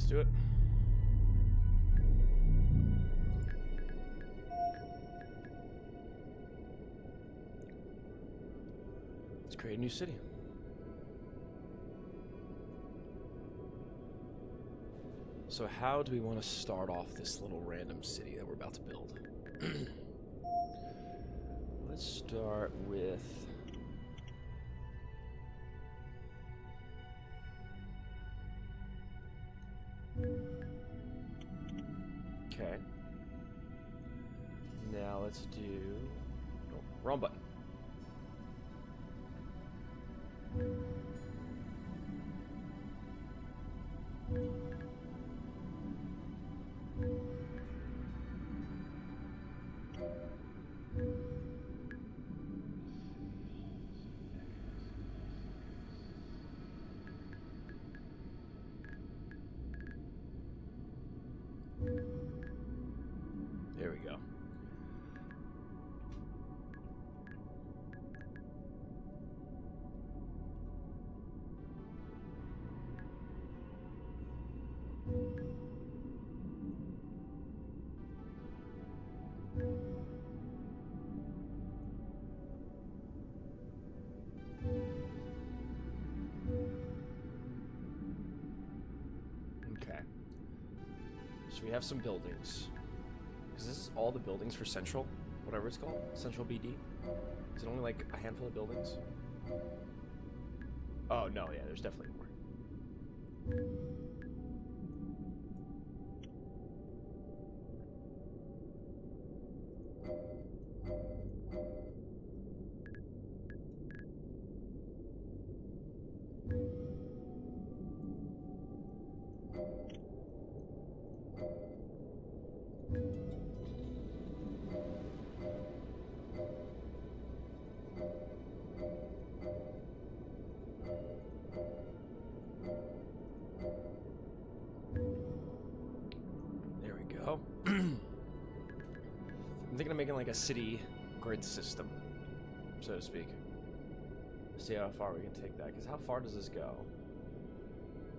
Let's do it. Let's create a new city. So how do we want to start off this little random city that we're about to build? Let's start with... Okay. Now let's do... Oh, wrong button. There we go. Okay. So we have some buildings. Is this all the buildings for Central? Whatever it's called? Central BD? Is it only like a handful of buildings? Oh, no, yeah, there's definitely more. There we go. I'm thinking of making like a city grid system, so to speak. See how far we can take that, because how far does this go?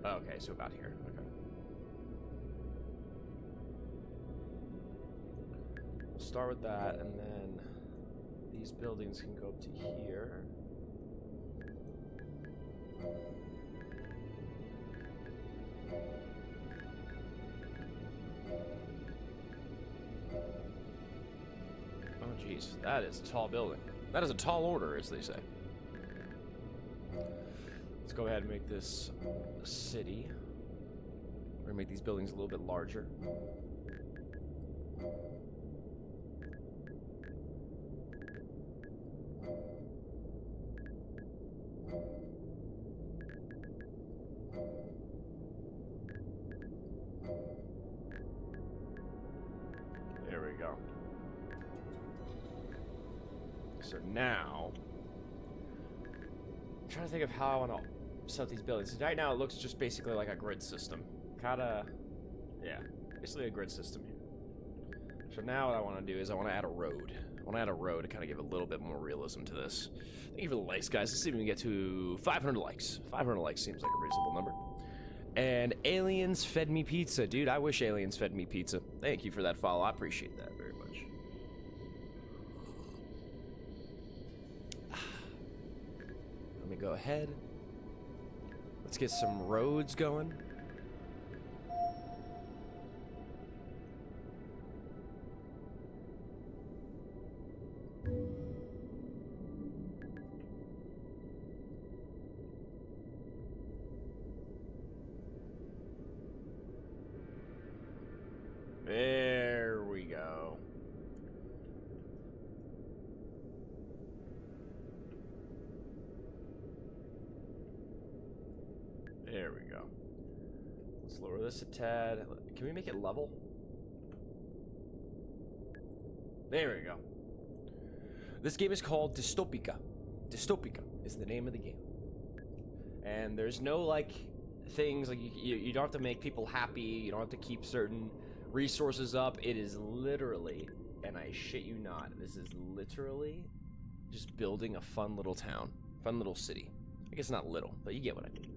Oh, okay, so about here. Okay. We'll start with that, and then these buildings can go up to here. Oh, jeez. That is a tall building. That is a tall order, as they say. Let's go ahead and make this a city. We're gonna make these buildings a little bit larger. There we go. So now, I'm trying to think of how I want to set up these buildings. So right now it looks just basically like a grid system. Kinda, yeah, basically a grid system here. So now what I want to do is I want to add a road. I want to add a road to kind of give a little bit more realism to this. Thank you for the likes, guys. Let's see if we can get to 500 likes. 500 likes seems like a reasonable number. And Aliens fed me pizza. Dude, I wish Aliens fed me pizza. Thank you for that follow. I appreciate that very much. Let me go ahead. Let's get some roads going. There we go. There we go. Let's lower this a tad. Can we make it level? There we go. This game is called Dystopica. Dystopica is the name of the game. And there's no, like, things, like, you don't have to make people happy, you don't have to keep certain resources up. It is literally, and I shit you not, this is literally just building a fun little town. Fun little city. I guess not little, but you get what I mean.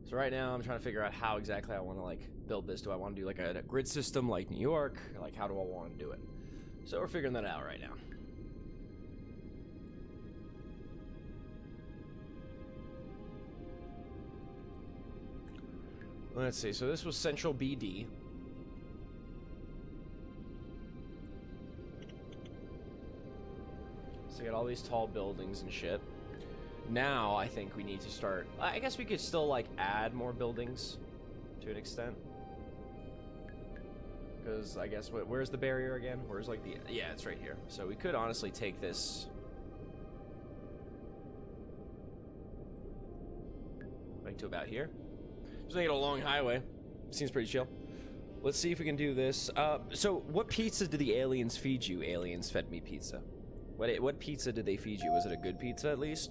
So right now I'm trying to figure out how exactly I want to like build this. Do I want to do like a grid system like New York? Like how do I want to do it? So we're figuring that out right now. Let's see. So this was Central BD. So you got all these tall buildings and shit. Now I think we need to start. I guess we could still like add more buildings to an extent. Because I guess where's the barrier again? Where's like the yeah, it's right here. So we could honestly take this right to about here. Just make it a long highway. Seems pretty chill. Let's see if we can do this. So what pizza did the aliens feed you? Aliens fed me pizza. What pizza did they feed you? Was it a good pizza at least?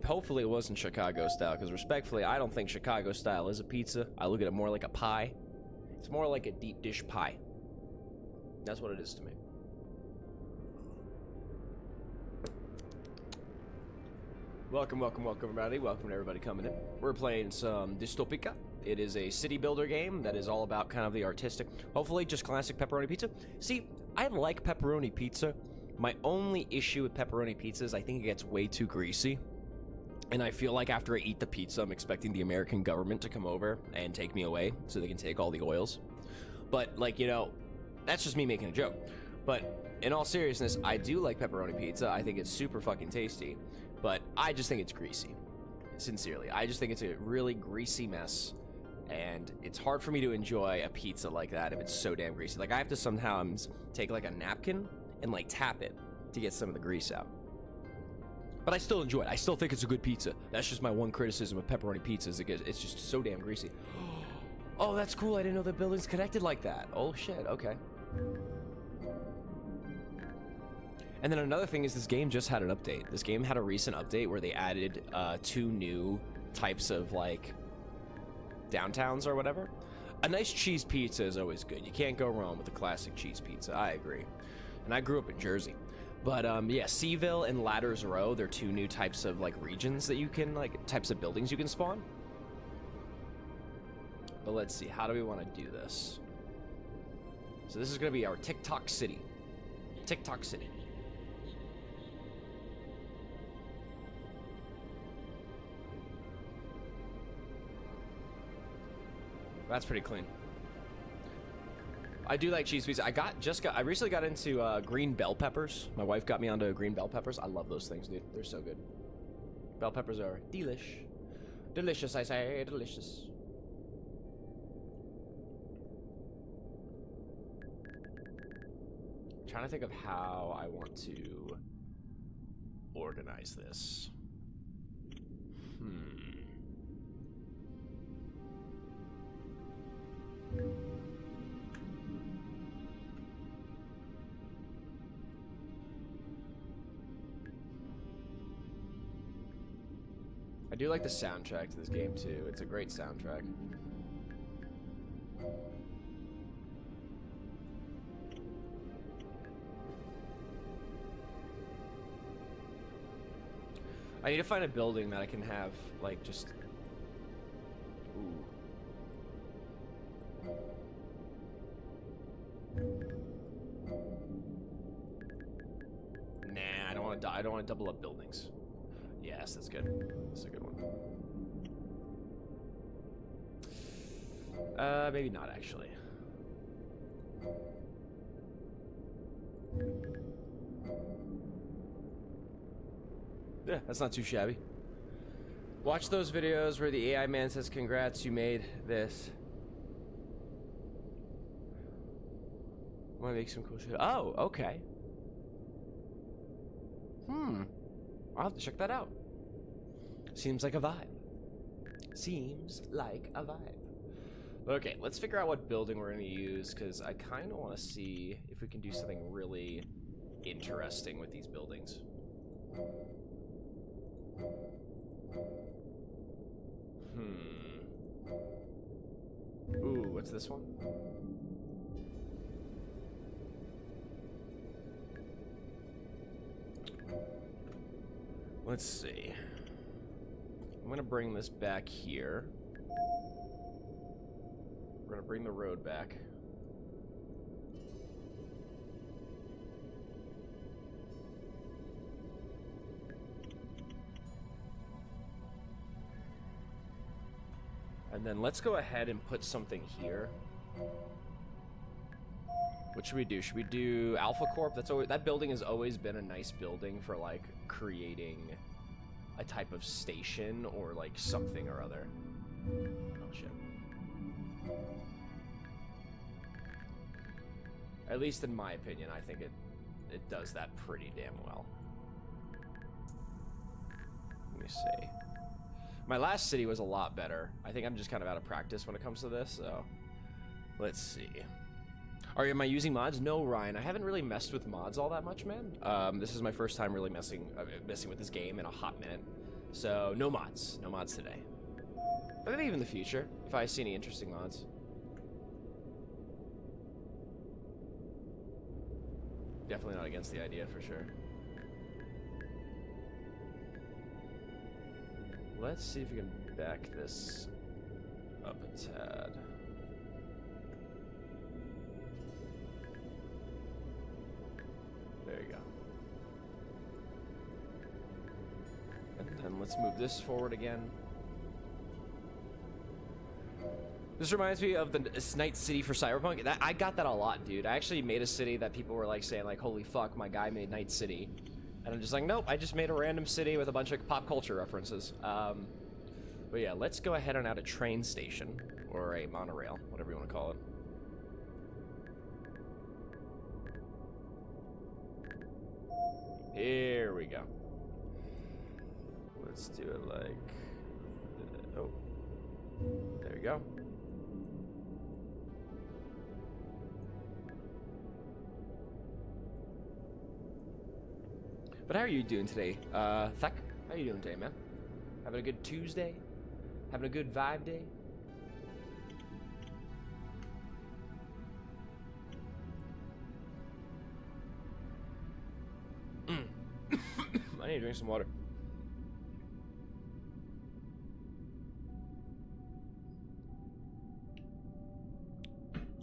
Hopefully it wasn't Chicago style, because respectfully, I don't think Chicago style is a pizza. I look at it more like a pie. It's more like a deep dish pie. That's what it is to me. Welcome, welcome, welcome, everybody. Welcome to everybody coming in. We're playing some Dystopica. It is a city builder game that is all about kind of the artistic, hopefully just classic pepperoni pizza. See, I like pepperoni pizza. My only issue with pepperoni pizza is I think it gets way too greasy. And I feel like after I eat the pizza, I'm expecting the American government to come over and take me away so they can take all the oils. But, like, you know, that's just me making a joke. But in all seriousness, I do like pepperoni pizza. I think it's super fucking tasty. But I just think it's greasy. Sincerely. I just think it's a really greasy mess. And it's hard for me to enjoy a pizza like that if it's so damn greasy. Like, I have to sometimes take, like, a napkin and, like, tap it to get some of the grease out. But I still enjoy it. I still think it's a good pizza. That's just my one criticism of pepperoni pizzas. It's just so damn greasy. Oh, that's cool. I didn't know the building's connected like that. Oh, shit. Okay. And then another thing is this game just had an update. This game had a recent update where they added 2 new types of, like, downtowns or whatever. A nice cheese pizza is always good. You can't go wrong with a classic cheese pizza. I agree. And I grew up in Jersey. But, yeah, Seaville and Ladders Row, they're 2 new types of, like, regions that you can, like, types of buildings you can spawn. But let's see, how do we want to do this? So this is going to be our TikTok City. TikTok City. That's pretty clean. I do like cheese pizza. I recently got into green bell peppers. My wife got me onto green bell peppers. I love those things, dude. They're so good. Bell peppers are delish. Delicious, I say. Delicious. I'm trying to think of how I want to organize this. I do like the soundtrack to this game too. It's a great soundtrack. I need to find a building that I can have, like, just... Ooh. Nah, I don't want to double up buildings. Yes, that's good. That's a good one. Maybe not actually. Yeah, that's not too shabby. Watch those videos where the AI man says, "Congrats, you made this." I want to make some cool shit. Oh, okay. I'll have to check that out. Seems like a vibe. Seems like a vibe. But okay, let's figure out what building we're going to use, because I kind of want to see if we can do something really interesting with these buildings. Ooh, what's this one? Let's see. I'm gonna bring this back here. We're gonna bring the road back. And then let's go ahead and put something here. What should we do? Should we do Alpha Corp? That building has always been a nice building for like creating a type of station or like something or other. Oh shit. At least in my opinion, I think it does that pretty damn well. Let me see. My last city was a lot better. I think I'm just kind of out of practice when it comes to this, so let's see. Am I using mods? No, Ryan. I haven't really messed with mods all that much, man. This is my first time really messing with this game in a hot minute. So no mods. No mods today. But maybe in the future, if I see any interesting mods. Definitely not against the idea, for sure. Let's see if we can back this up a tad. There you go. And then let's move this forward again. This reminds me of the Night City for Cyberpunk. I got that a lot, dude. I actually made a city that people were like saying like, holy fuck, my guy made Night City. And I'm just like, nope, I just made a random city with a bunch of pop culture references. But yeah, let's go ahead and add a train station, or a monorail, whatever you want to call it. Here we go. Let's do it like... oh. There we go. But how are you doing today, Thak? How you doing today, man? Having a good Tuesday? Having a good vibe day? I need to drink some water.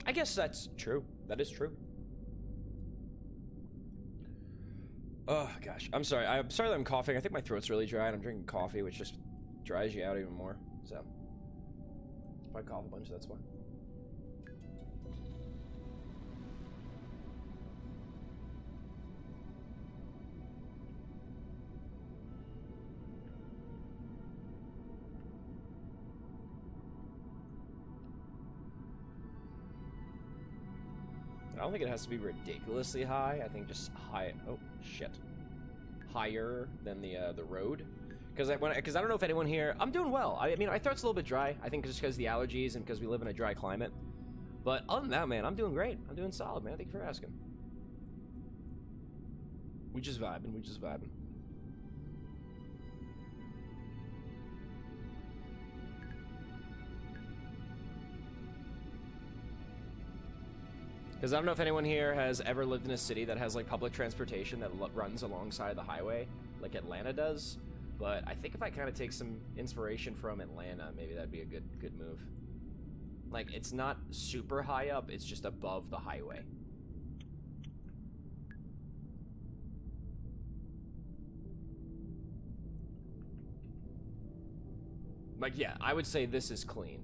I guess that's true. That is true. Oh, gosh. I'm sorry. I'm sorry that I'm coughing. I think my throat's really dry, and I'm drinking coffee, which just dries you out even more. So, if I cough a bunch, that's why. I don't think it has to be ridiculously high. I think just high. Oh shit, higher than the road. Because I don't know if anyone here. I'm doing well. I mean, my throat's a little bit dry. I think just because the allergies and because we live in a dry climate. But other than that, man, I'm doing great. I'm doing solid, man. Thank you for asking. We just vibing. We just vibing. Because I don't know if anyone here has ever lived in a city that has like public transportation that runs alongside the highway, like Atlanta does. But I think if I kind of take some inspiration from Atlanta, maybe that'd be a good move. Like, it's not super high up, it's just above the highway. Like, yeah, I would say this is clean.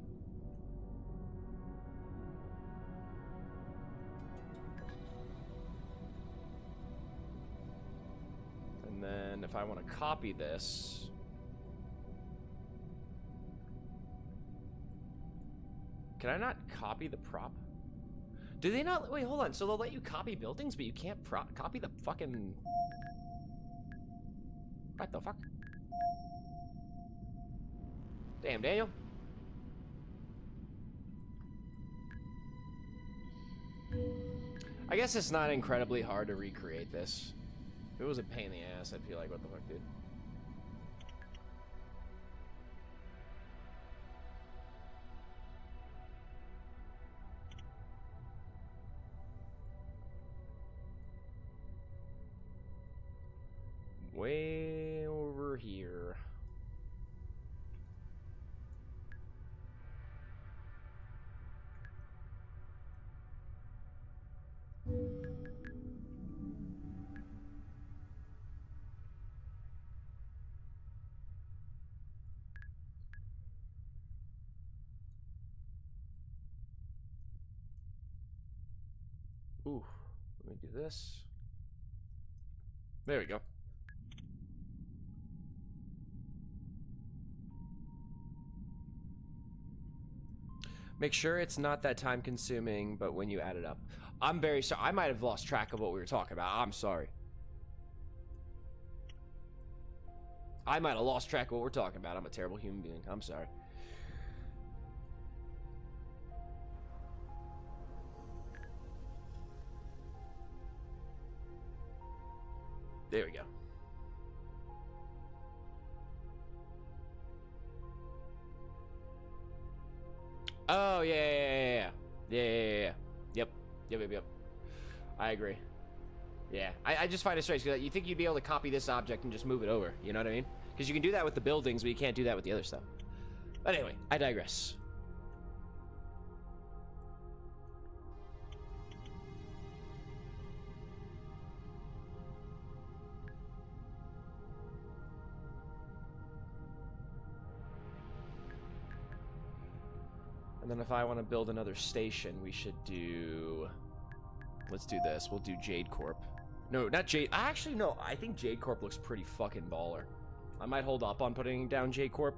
And then if I want to copy this, can I not copy the prop? Do they not? Wait, hold on. So they'll let you copy buildings, but you can't copy the fucking... What the fuck? Damn, Daniel. I guess it's not incredibly hard to recreate this. If it was a pain in the ass, I'd feel like, what the fuck, dude? Way over here. Ooh, let me do this. There we go. Make sure it's not that time consuming, but when you add it up. I'm very sorry. I might have lost track of what we were talking about. I'm sorry. I might have lost track of what we're talking about. I'm a terrible human being. I'm sorry. There we go. Oh, yeah. Yep. I agree. Yeah, I just find it strange, because you think you'd be able to copy this object and just move it over, you know what I mean? Because you can do that with the buildings, but you can't do that with the other stuff. But anyway, I digress. And then if I want to build another station, we should do... Let's do this. We'll do Jade Corp. No, not Jade. Actually, no. I think Jade Corp looks pretty fucking baller. I might hold up on putting down Jade Corp.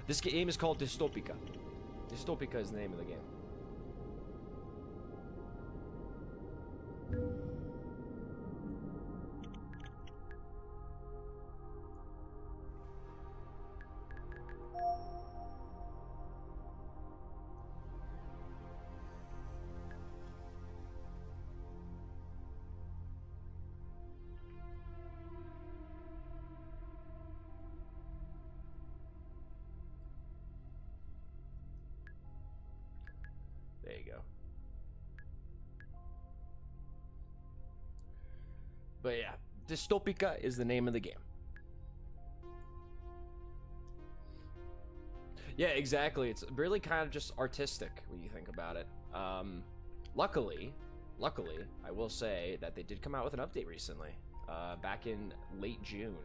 This game is called Dystopica. Dystopica is the name of the game. There you go. But yeah, Dystopica is the name of the game. Yeah, exactly. It's really kind of just artistic when you think about it. Luckily, I will say that they did come out with an update recently, back in late June,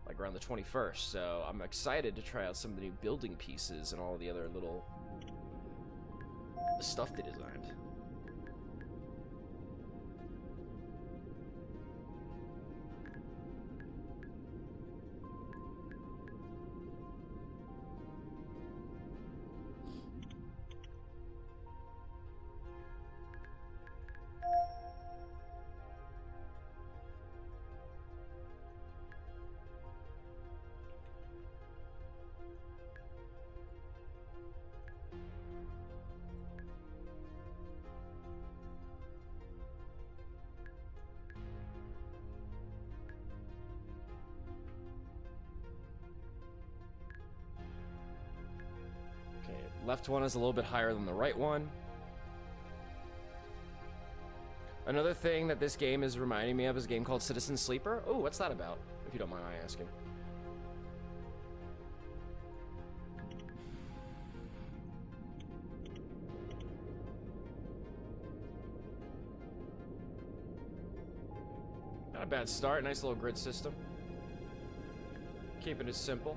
like around the 21st. So I'm excited to try out some of the new building pieces and all the other little stuff they designed. Left one is a little bit higher than the right one. Another thing that this game is reminding me of is a game called Citizen Sleeper. Oh, what's that about, if you don't mind my asking? Not a bad start, nice little grid system. Keeping it simple.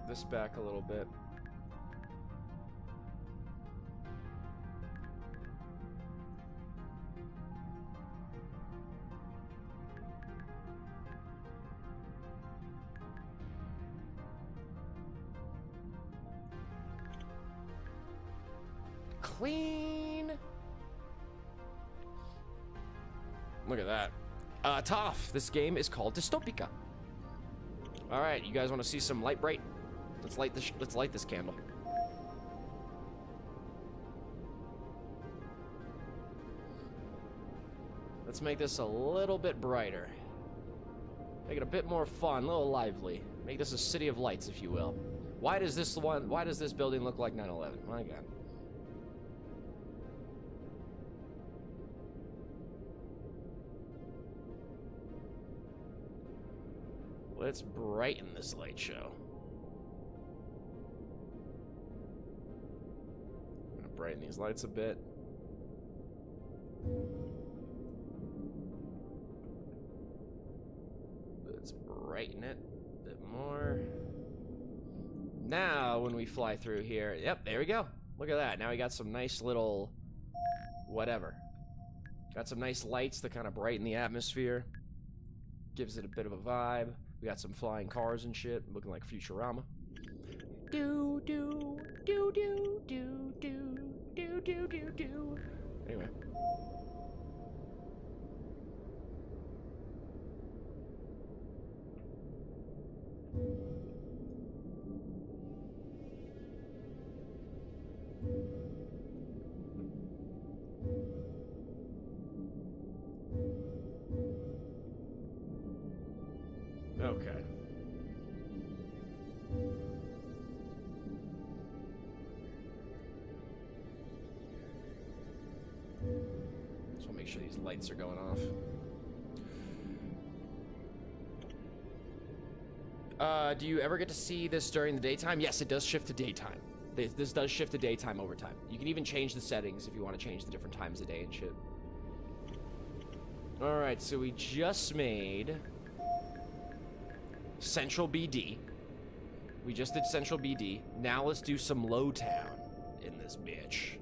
This back a little bit. Clean. Look at that. Toph, this game is called Dystopica. All right, you guys want to see some light bright? Let's light this candle. Let's make this a little bit brighter. Make it a bit more fun, a little lively. Make this a city of lights, if you will. Why does this building look like 9/11? My God. Let's brighten this light show. Brighten these lights a bit. Let's brighten it a bit more. Now, when we fly through here, yep, there we go. Look at that. Now we got some nice little whatever. Got some nice lights that kind of brighten the atmosphere. Gives it a bit of a vibe. We got some flying cars and shit, looking like Futurama. Do do do do do do do do do do. Anyway. Okay. Just want to make sure these lights are going off. Do you ever get to see this during the daytime? Yes, it does shift to daytime. This does shift to daytime over time. You can even change the settings if you want to change the different times of day and shit. Alright, so we just made Central BD. We just did Central BD. Now let's do some Lowtown in this bitch.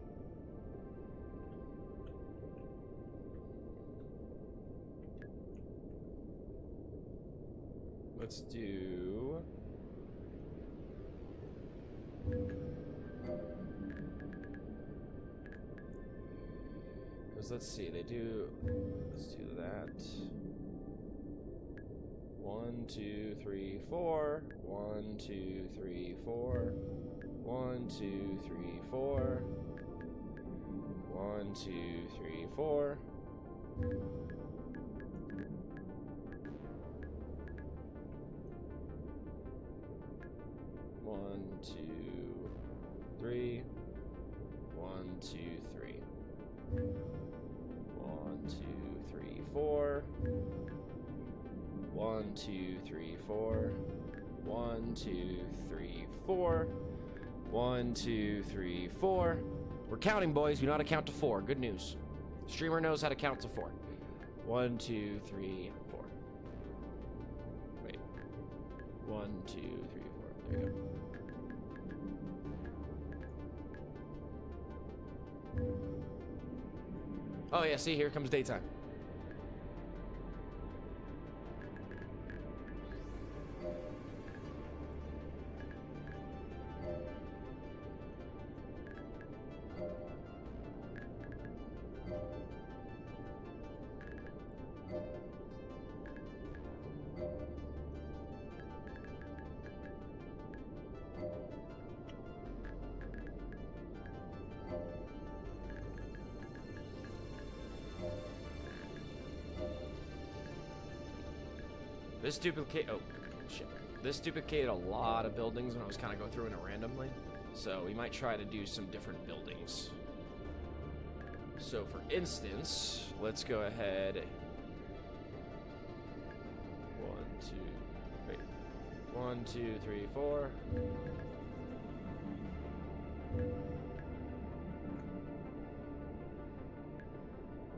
Let's do... Because let's see, they do... Let's do that. 1, 2, 3, 4. 1, 2, 3, 4. 1, 2, 3, 4. 1, 2, 3, 4. One, two, three. 1, 2, 3. 1, 2, 3, 4. 1, 2, 3, 4. 1, 2, 3, 4. 1, 2, 3, 4. We're counting, boys. We know how to count to 4. Good news. Streamer knows how to count to 4. 1, 2, 3, 4. Wait. 1, 2, 3, 4. There you go. Oh yeah, see, here comes daytime. This duplicated, oh, shit. This duplicated a lot of buildings when I was kind of going through it randomly. So we might try to do some different buildings. So for instance, let's go ahead. 1, 2, wait. 1, 2, 3, 4.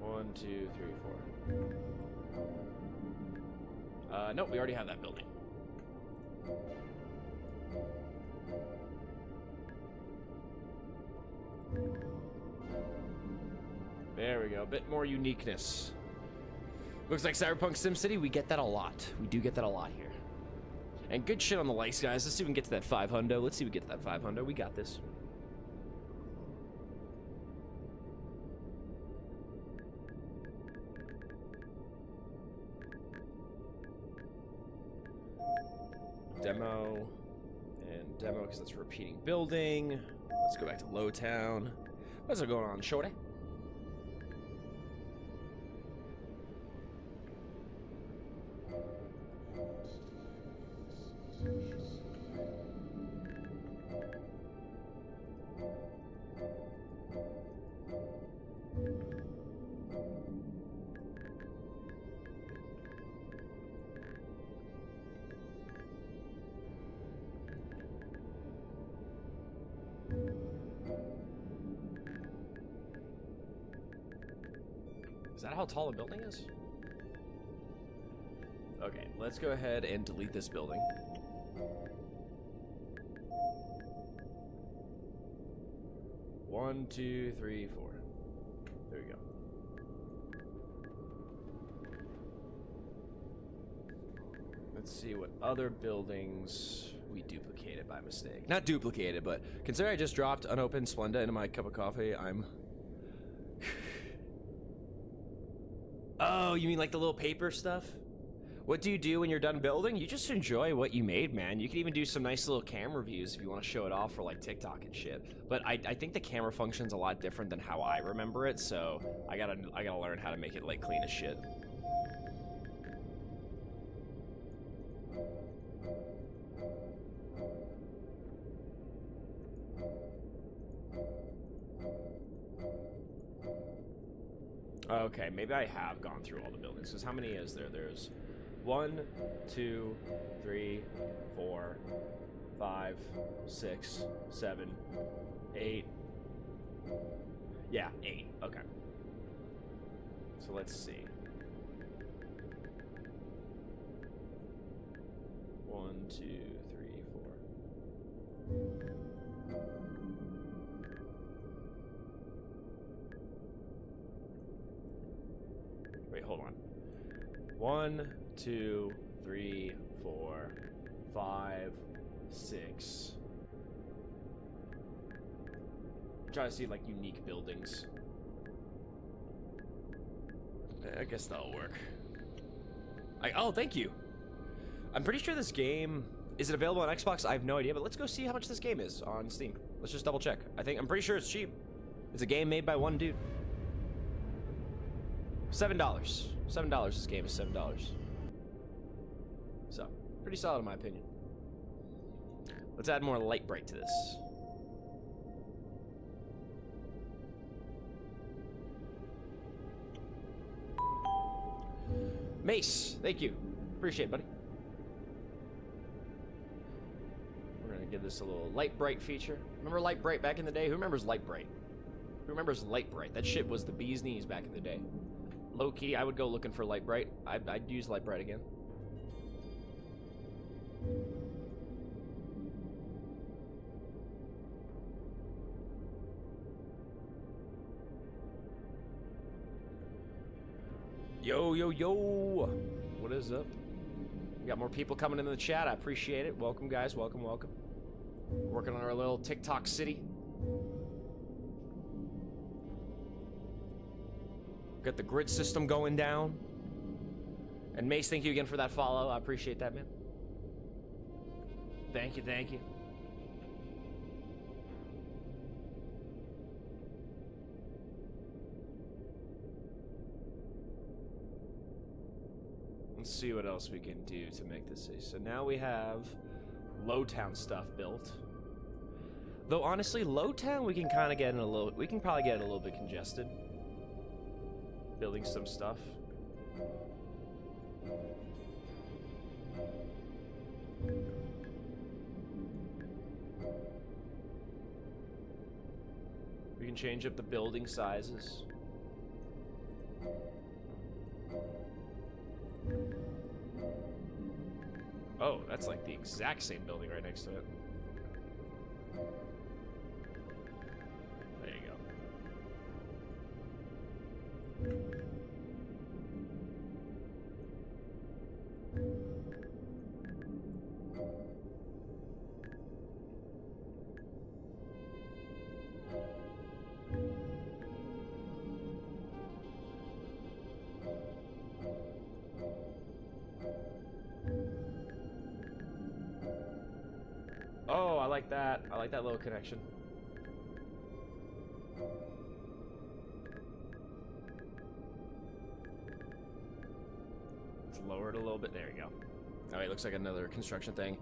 1, 2, 3, 4. Nope, we already have that building. There we go, a bit more uniqueness. Looks like Cyberpunk SimCity, we get that a lot. We do get that a lot here. And good shit on the likes, guys. Let's see if we can get to that 500. Let's see if we get to that 500. We got this. Demo, and demo because that's a repeating building. Let's go back to Lowtown. What's going on, shorty? that how tall a building is? Okay, let's go ahead and delete this building. One, two, three, four. There we go. Let's see what other buildings we duplicated by mistake. Not duplicated, but consider I just dropped unopened Splenda into my cup of coffee. I'm... Oh, you mean like the little paper stuff? What do you do when you're done building? You just enjoy what you made, man. You can even do some nice little camera views if you want to show it off for like TikTok and shit. But I think the camera function's a lot different than how I remember it, so I gotta learn how to make it like clean as shit. Okay, maybe I have gone through all the buildings, because how many is there? There's 1, 2, 3, 4, 5, 6, 7, 8. Yeah, 8. Okay. So let's see. 1, 2, 3, 4. Wait, hold on. 1, 2, 3, 4, 5, 6. I'm trying to see like unique buildings. I guess that'll work. Oh, thank you. I'm pretty sure this game, is it available on Xbox? I have no idea, but let's go see how much this game is on Steam. Let's just double check. I'm pretty sure it's cheap. It's a game made by one dude. $7. $7. This game is $7. So, pretty solid in my opinion. Let's add more light bright to this. Mace, thank you. Appreciate it, buddy. We're gonna give this a little light bright feature. Remember light bright back in the day? Who remembers light bright? Who remembers light bright? That shit was the bee's knees back in the day. Low key, I would go looking for light bright. I'd use light bright again. Yo, yo, yo! What is up? We got more people coming into the chat. I appreciate it. Welcome, guys. Welcome, welcome. Working on our little TikTok city. Got the grid system going down. And Mace, thank you again for that follow. I appreciate that, man. Thank you, thank you. Let's see what else we can do to make this easy. So now we have Lowtown stuff built. Though honestly, Lowtown we can kind of get in a little. We can probably get it a little bit congested. Building some stuff. We can change up the building sizes. Oh, that's like the exact same building right next to it. There you go. Oh, I like that. I like that little connection. Let's lower it a little bit. There you go. Oh, it looks like another construction thing.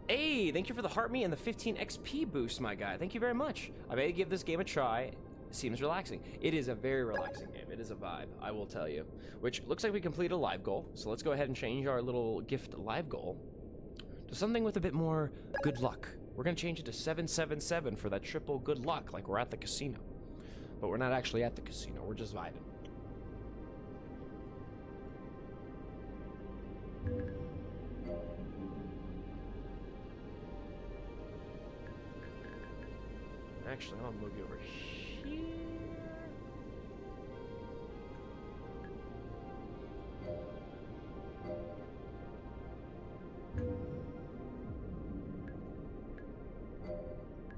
Hey, thank you for the heart me and the 15 XP boost, my guy. Thank you very much. I may give this game a try. It seems relaxing. It is a very relaxing game. It is a vibe, I will tell you. Which looks like we completed a live goal. So let's go ahead and change our little gift live goal to something with a bit more good luck. We're gonna change it to 777 for that triple good luck, like we're at the casino. But we're not actually at the casino, we're just vibing. Actually, I'm gonna move you over here.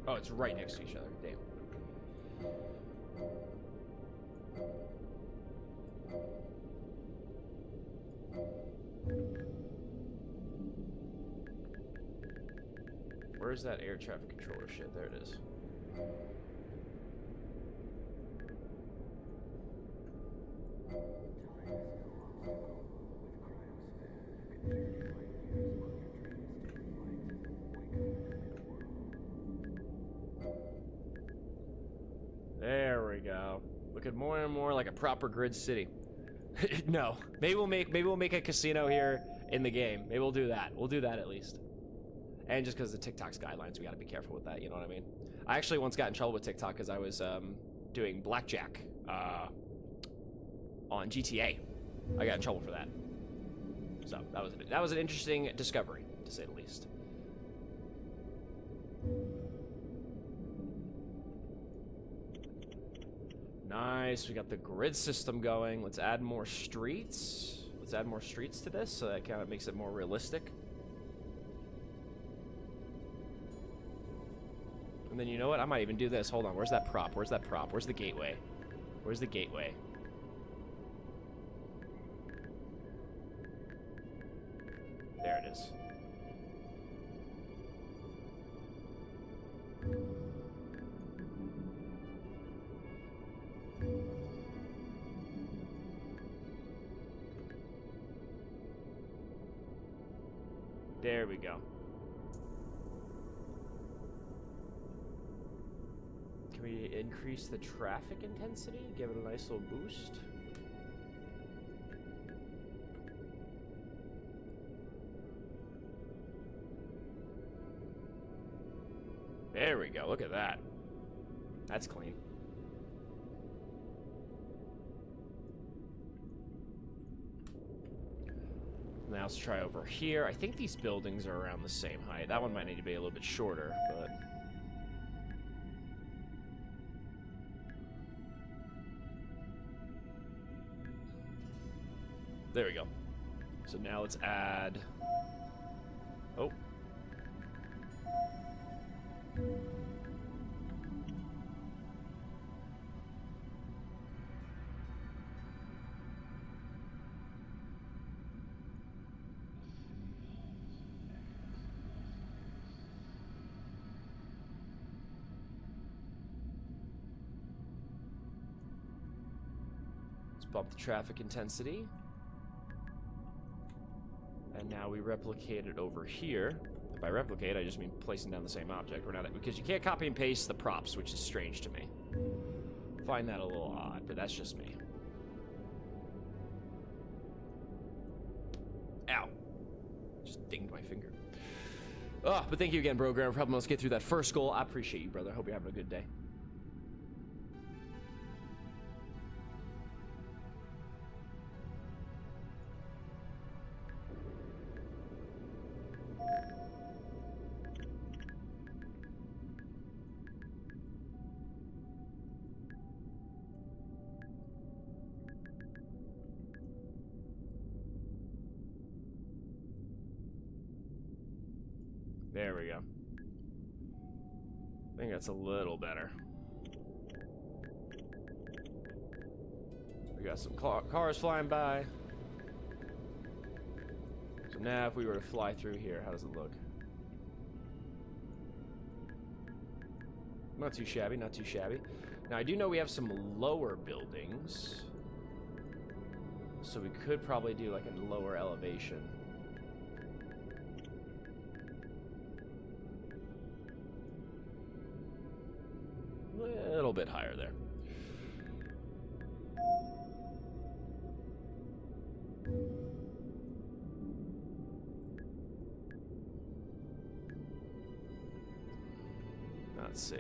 Oh, it's right next to each other. Damn. Where's that air traffic controller shit? There it is. There we go. Looking more and more like a proper grid city. No, maybe we'll make a casino here in the game. Maybe we'll do that. We'll do that at least. And just because of TikTok's guidelines, we got to be careful with that. You know what I mean? I actually once got in trouble with TikTok because I was doing blackjack on GTA. I got in trouble for that. So that was an interesting discovery, to say the least. Nice, we got the grid system going. Let's add more streets. Let's add more streets to this so that kind of makes it more realistic. And then you know what? I might even do this. Hold on, where's that prop? Where's that prop? Where's the gateway? Where's the gateway? There it is. There we go. Can we increase the traffic intensity? Give it a nice little boost? There we go. Look at that. That's clean. Now let's try over here. I think these buildings are around the same height. That one might need to be a little bit shorter, but... There we go. So now let's add... Oh. Let's bump the traffic intensity. And now we replicate it over here. And by replicate, I just mean placing down the same object. We're not, because you can't copy and paste the props, which is strange to me. I find that a little odd, but that's just me. Ow. Just dinged my finger. Oh, but thank you again, bro. Helping us get through that first goal. I appreciate you, brother. I hope you're having a good day. There we go. I think that's a little better. We got some cars flying by. So now if we were to fly through here, how does it look? Not too shabby, not too shabby. Now I do know we have some lower buildings. So we could probably do like a lower elevation. A little bit higher there. Let's see.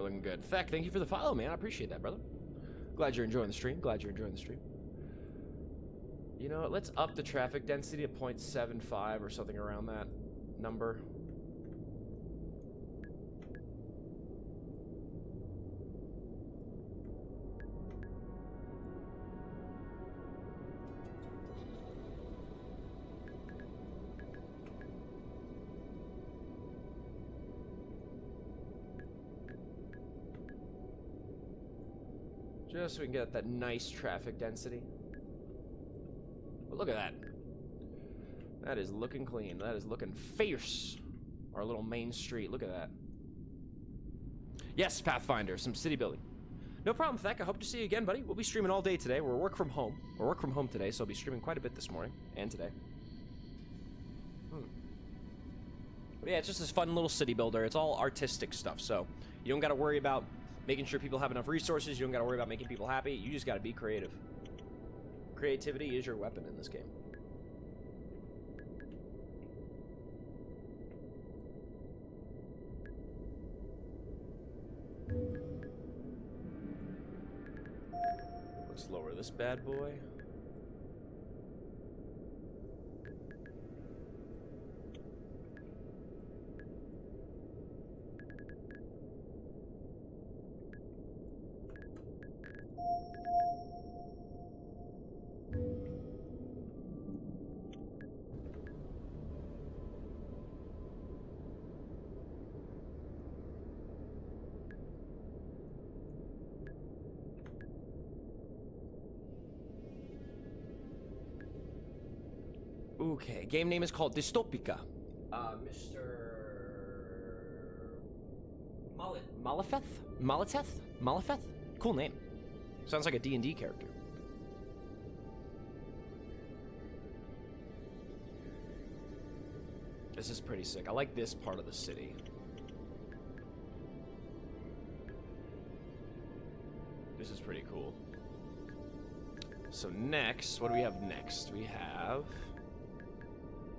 we're looking good. Feck, thank you for the follow, man. I appreciate that, brother. Glad you're enjoying the stream. Glad you're enjoying the stream. You know what? Let's up the traffic density to 0.75 or something around that number. Just so we can get that nice traffic density. But look at that. That is looking clean. That is looking fierce. Our little main street. Look at that. Yes, Pathfinder. Some city building. No problem, Feck. I hope to see you again, buddy. We'll be streaming all day today. We're work from home. We're work from home today, so I'll be streaming quite a bit this morning and today. But yeah, it's just this fun little city builder. It's all artistic stuff, so you don't got to worry about making sure people have enough resources. You don't got to worry about making people happy. You just got to be creative. Creativity is your weapon in this game. Let's lower this bad boy. Okay, game name is called Dystopica. Mr. Malefeth? Cool name. Sounds like a D&D character. This is pretty sick. I like this part of the city. This is pretty cool. So next, what do we have next? We have...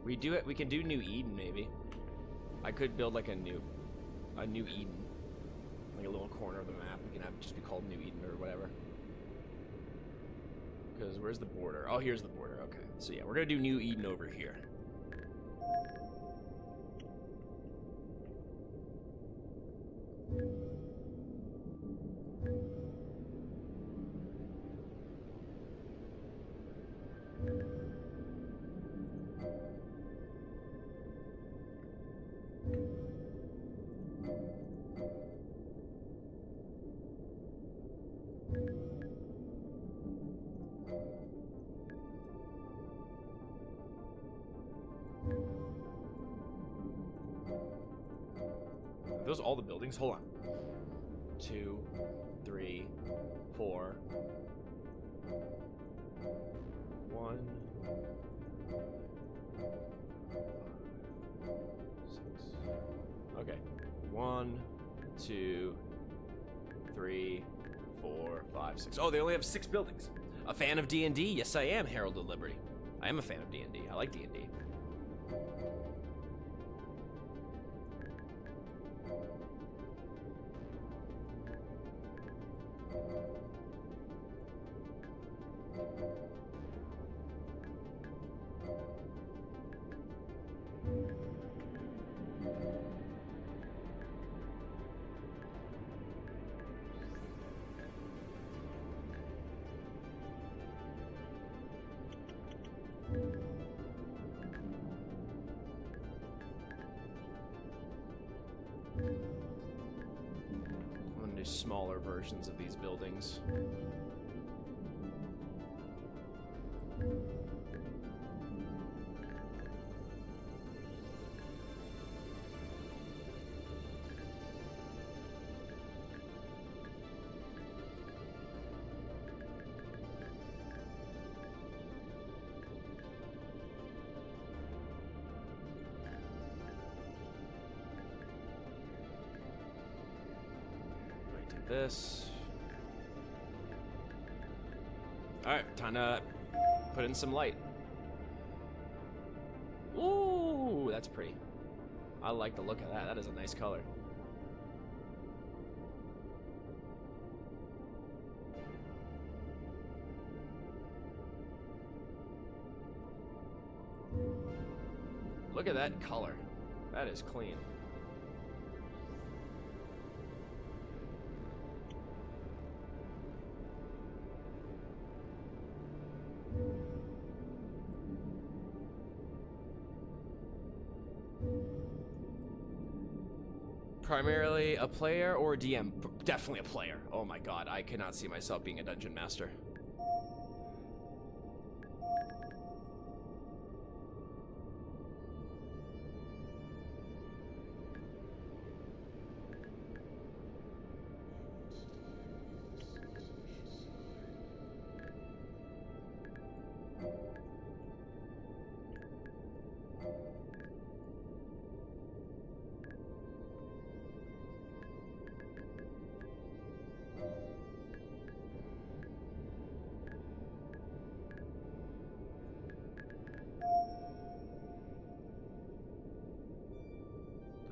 We can do New Eden, maybe. I could build like a new Eden. Like a little corner of the map. We can have it just be called New Eden or whatever. Because where's the border? Oh, here's the border. Okay. So yeah, we're gonna do New Eden over here. Are those all the buildings? Hold on. 2, 3, 4. 1, 6. Okay. 1, 2, 3, 4, 5, 6. Oh, they only have 6 buildings. A fan of D&D? Yes, I am, Herald of Liberty. I am a fan of D&D. I like D&D. I'm gonna do smaller versions of these buildings. This. Alright, time to put in some light. Ooh, that's pretty. I like the look of that. That is a nice color. Look at that color. That is clean. Primarily a player or a DM? Definitely a player. Oh my god, I cannot see myself being a dungeon master.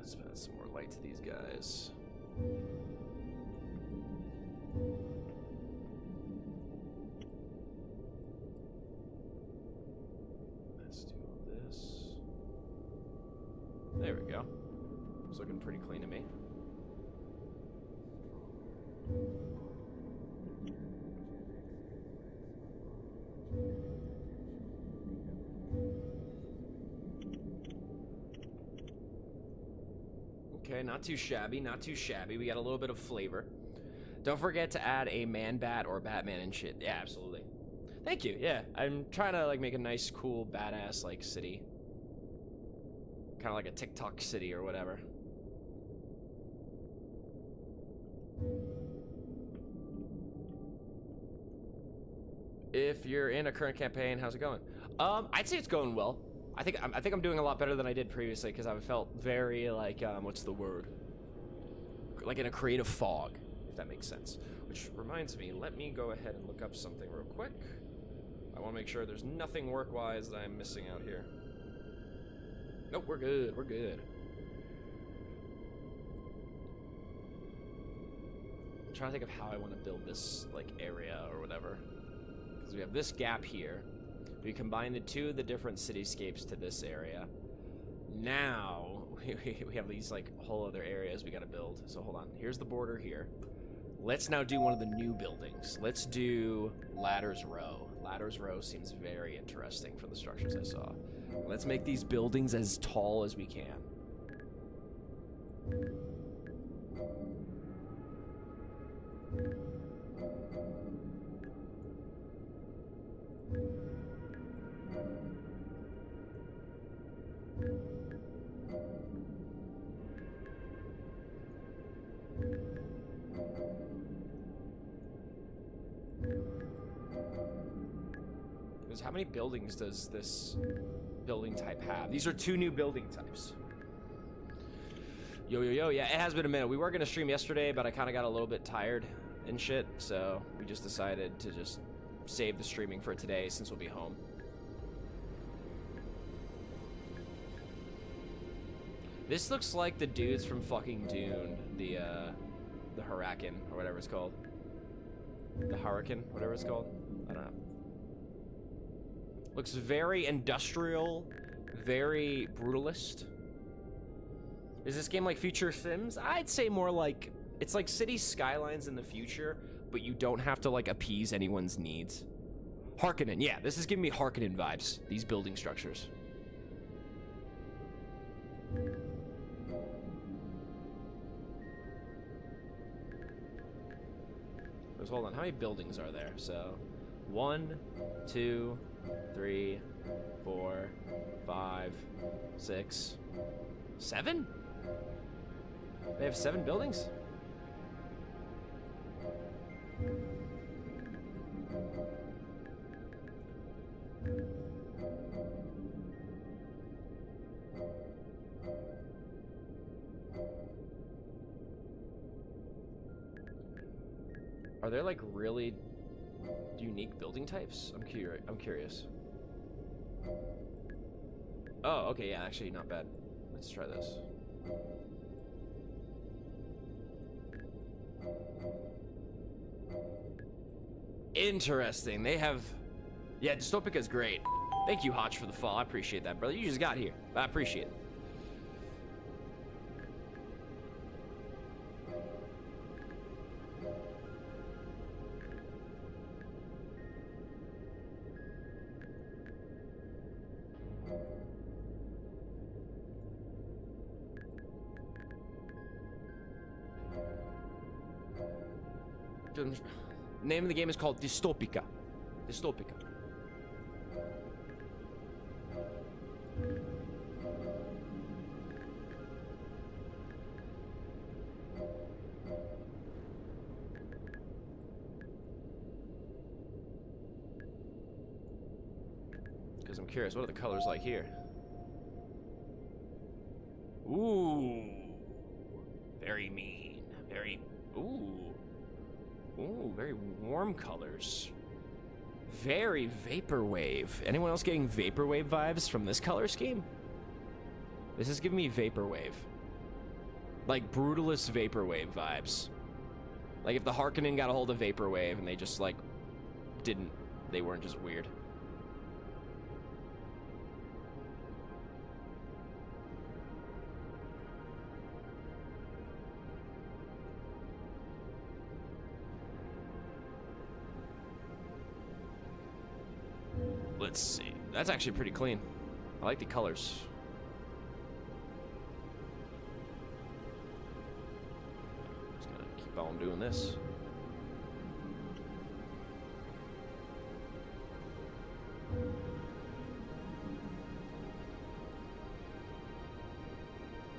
Let's add some more light to these guys. Let's do this. There we go. It's looking pretty clean to me. Okay, not too shabby, not too shabby. We got a little bit of flavor. Don't forget to add a man-bat or Batman and shit. Yeah, absolutely. Thank you, yeah. I'm trying to, like, make a nice, cool, badass, like, city. Kind of like a TikTok city or whatever. If you're in a current campaign, how's it going? I'd say it's going well. I think I'm doing a lot better than I did previously because I felt very like what's the word? Like in a creative fog, if that makes sense. Which reminds me, let me go ahead and look up something real quick. I want to make sure there's nothing work-wise that I'm missing out here. Nope, we're good. We're good. I'm trying to think of how I want to build this like area or whatever. Because we have this gap here. We combine the two of the different cityscapes to this area. Now, we have these, like, whole other areas we gotta build. So, hold on. Here's the border here. Let's now do one of the new buildings. Let's do Ladders Row. Ladders Row seems very interesting from the structures I saw. Let's make these buildings as tall as we can. How many buildings does this building type have? These are 2 new building types. Yo, yeah, it has been a minute. We were gonna stream yesterday, but I kind of got a little bit tired and shit, so we just decided to just save the streaming for today since we'll be home. This looks like the dudes from fucking Dune, the Huracan, or whatever it's called. The Hurricane, whatever it's called. I don't know. Looks very industrial, very brutalist. Is this game like Future Sims? I'd say more like, it's like city skylines in the future, but you don't have to like appease anyone's needs. Harkonnen, yeah, this is giving me Harkonnen vibes, these building structures. Hold on, how many buildings are there? So, 1, 2, 3, 4, 5, 6, 7? They have 7 buildings? Are there like really unique building types? I'm curious. Oh, okay, yeah, actually not bad. Let's try this. Interesting. They have, yeah, Dystopica's great. Thank you, Hotch, for the fall. I appreciate that, brother. You just got here. I appreciate it. Name of the game is called Dystopica. Dystopica. Because I'm curious, what are the colors like here? Ooh. Very mean. Very... Ooh. Ooh, very warm colors. Very vaporwave. Anyone else getting vaporwave vibes from this color scheme? This is giving me vaporwave. Like brutalist vaporwave vibes. Like if the Harkonnen got a hold of vaporwave and they just like didn't, they weren't just weird. Let's see. That's actually pretty clean. I like the colors. Just gonna keep on doing this.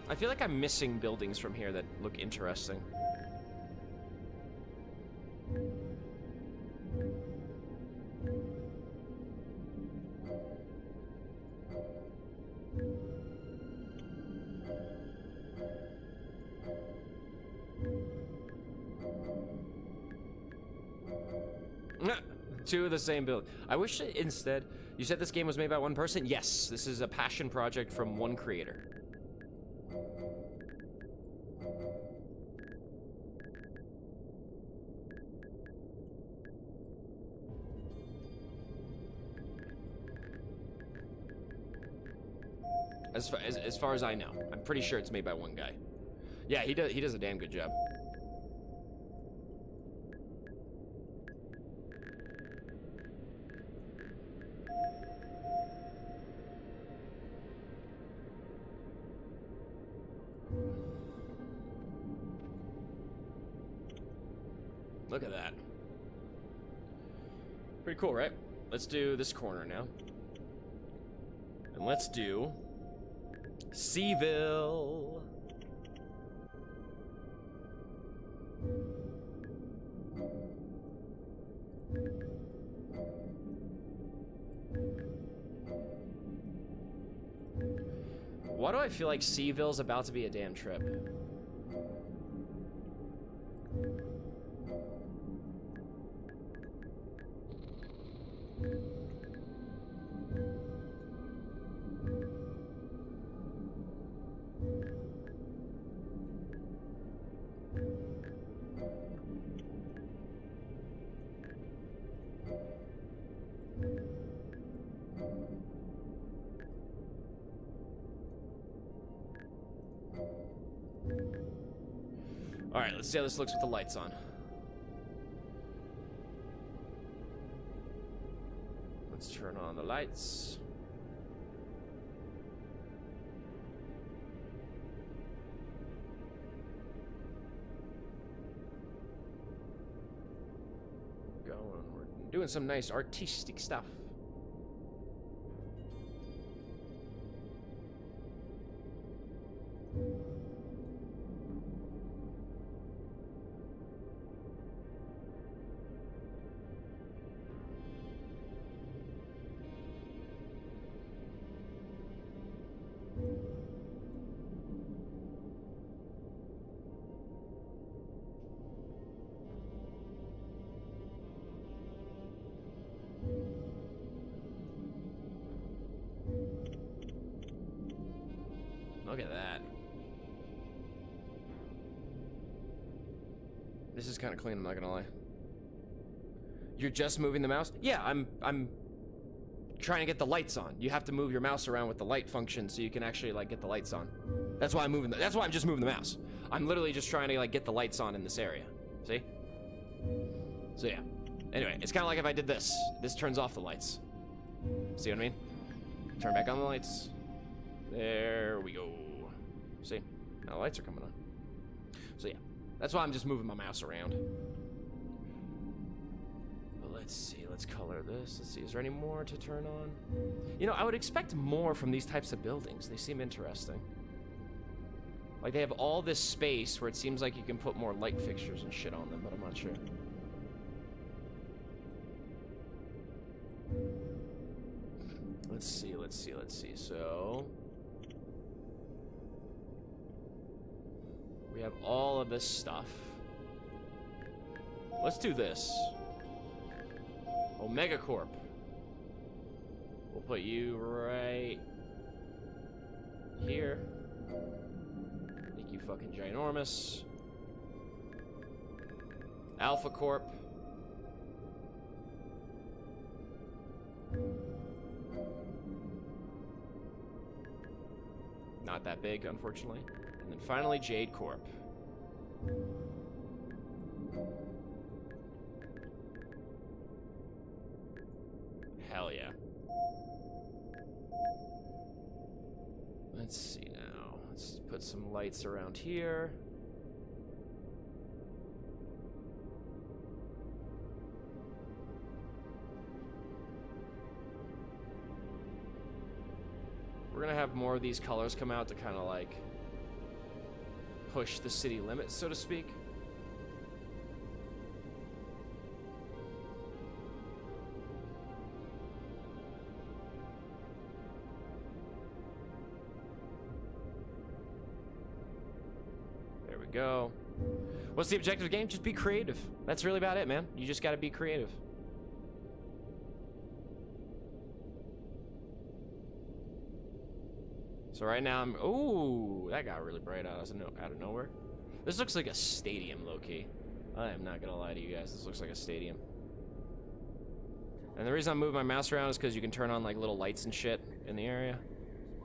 I feel like I'm missing buildings from here that look interesting. Two of the same build. I wish that instead, you said this game was made by one person? Yes, this is a passion project from one creator. As far as I know, I'm pretty sure it's made by one guy. Yeah, he does a damn good job. Look at that. Pretty cool, right? Let's do this corner now. And let's do Seaville. Why do I feel like Seaville's about to be a damn trip? Alright, let's see how this looks with the lights on. Let's turn on the lights. We're doing some nice artistic stuff. Look at that. This is kind of clean, I'm not gonna lie. You're just moving the mouse? Yeah, I'm trying to get the lights on. You have to move your mouse around with the light function so you can actually like get the lights on. That's why I'm moving. That's why I'm just moving the mouse. I'm literally just trying to like get the lights on in this area. See? So yeah. Anyway, it's kind of like if I did this. This turns off the lights. See what I mean? Turn back on the lights. There we go. See? Now the lights are coming on. So yeah. That's why I'm just moving my mouse around. But let's see. Let's color this. Let's see. Is there any more to turn on? You know, I would expect more from these types of buildings. They seem interesting. Like, they have all this space where it seems like you can put more light fixtures and shit on them, but I'm not sure. Let's see, let's see, let's see. So... we have all of this stuff. Let's do this. Omega Corp. We'll put you right here. Make you fucking ginormous. Alpha Corp. Not that big, unfortunately. And then finally, Jade Corp. Hell yeah. Let's see now. Let's put some lights around here. We're gonna have more of these colors come out to kind of like push the city limits, so to speak. There we go. What's the objective of the game? Just be creative. That's really about it, man. You just gotta be creative. So right now I'm, ooh, that got really bright out of nowhere. This looks like a stadium, low-key. I am not gonna lie to you guys, this looks like a stadium. And the reason I'm moving my mouse around is because you can turn on like little lights and shit in the area.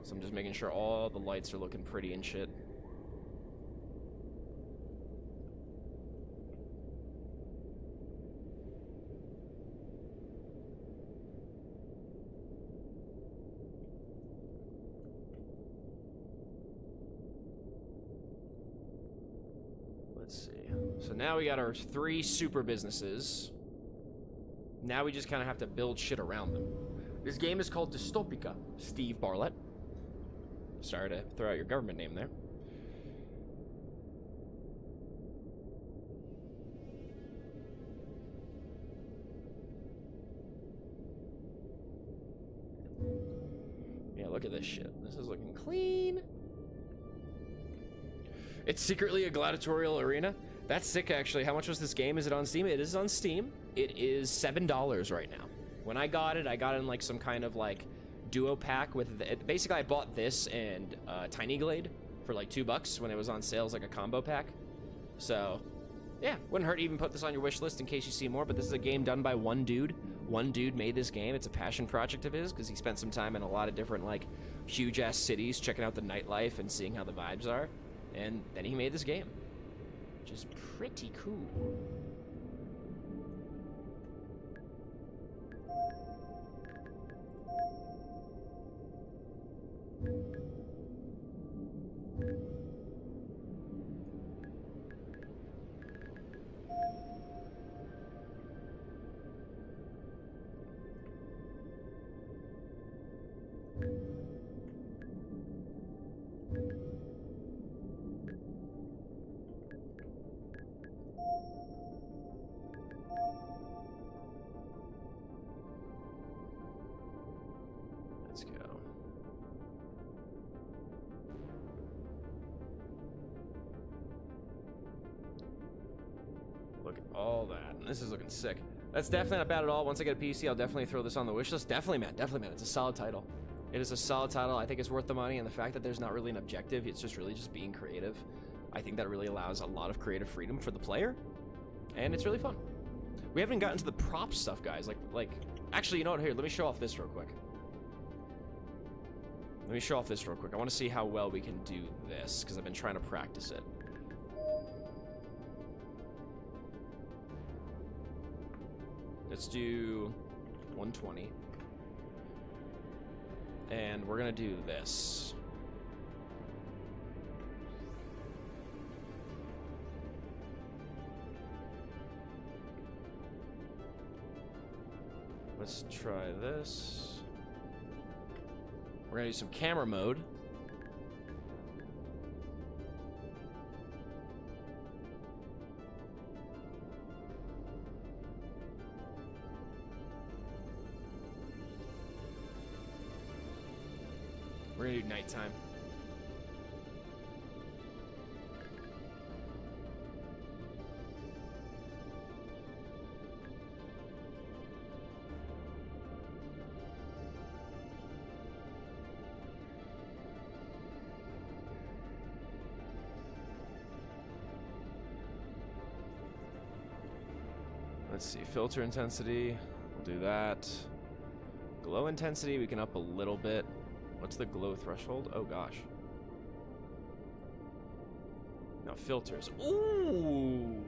So I'm just making sure all the lights are looking pretty and shit. Let's see. So now we got our 3 super businesses. Now we just kind of have to build shit around them. This game is called Dystopica, Steve Bartlett. Sorry to throw out your government name there. Yeah, look at this shit. This is looking clean. It's secretly a gladiatorial arena. That's sick, actually. How much was this game? Is it on Steam? It is on Steam. It is $7 right now. When I got it in like some kind of like duo pack with basically I bought this and Tiny Glade for like $2 when it was on sales, like a combo pack. So yeah, wouldn't hurt to even put this on your wish list in case you see more. But this is a game done by one dude. One dude made this game. It's a passion project of his because he spent some time in a lot of different like huge ass cities checking out the nightlife and seeing how the vibes are. And then he made this game, which is pretty cool. Let's go. Look at all that. This is looking sick. That's definitely not bad at all. Once I get a PC, I'll definitely throw this on the wish list. Definitely, man. Definitely, man. It's a solid title. It is a solid title. I think it's worth the money, and the fact that there's not really an objective, it's just really just being creative. I think that really allows a lot of creative freedom for the player, and it's really fun. We haven't gotten to the prop stuff, guys. Like, actually, you know what? Here, let me show off this real quick. Let me show off this real quick. I want to see how well we can do this, because I've been trying to practice it. Let's do 120. And we're going to do this. Let's try this. We're gonna do some camera mode. We're gonna do nighttime. Let's see, filter intensity, we'll do that. Glow intensity, we can up a little bit. What's the glow threshold? Oh gosh. Now filters. Ooh!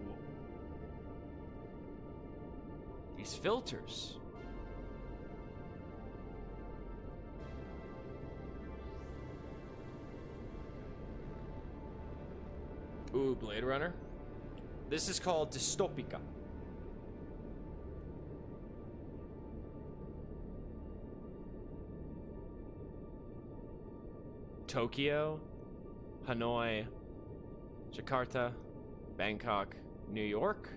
These filters. Ooh, Blade Runner. This is called Dystopica. Tokyo, Hanoi, Jakarta, Bangkok, New York,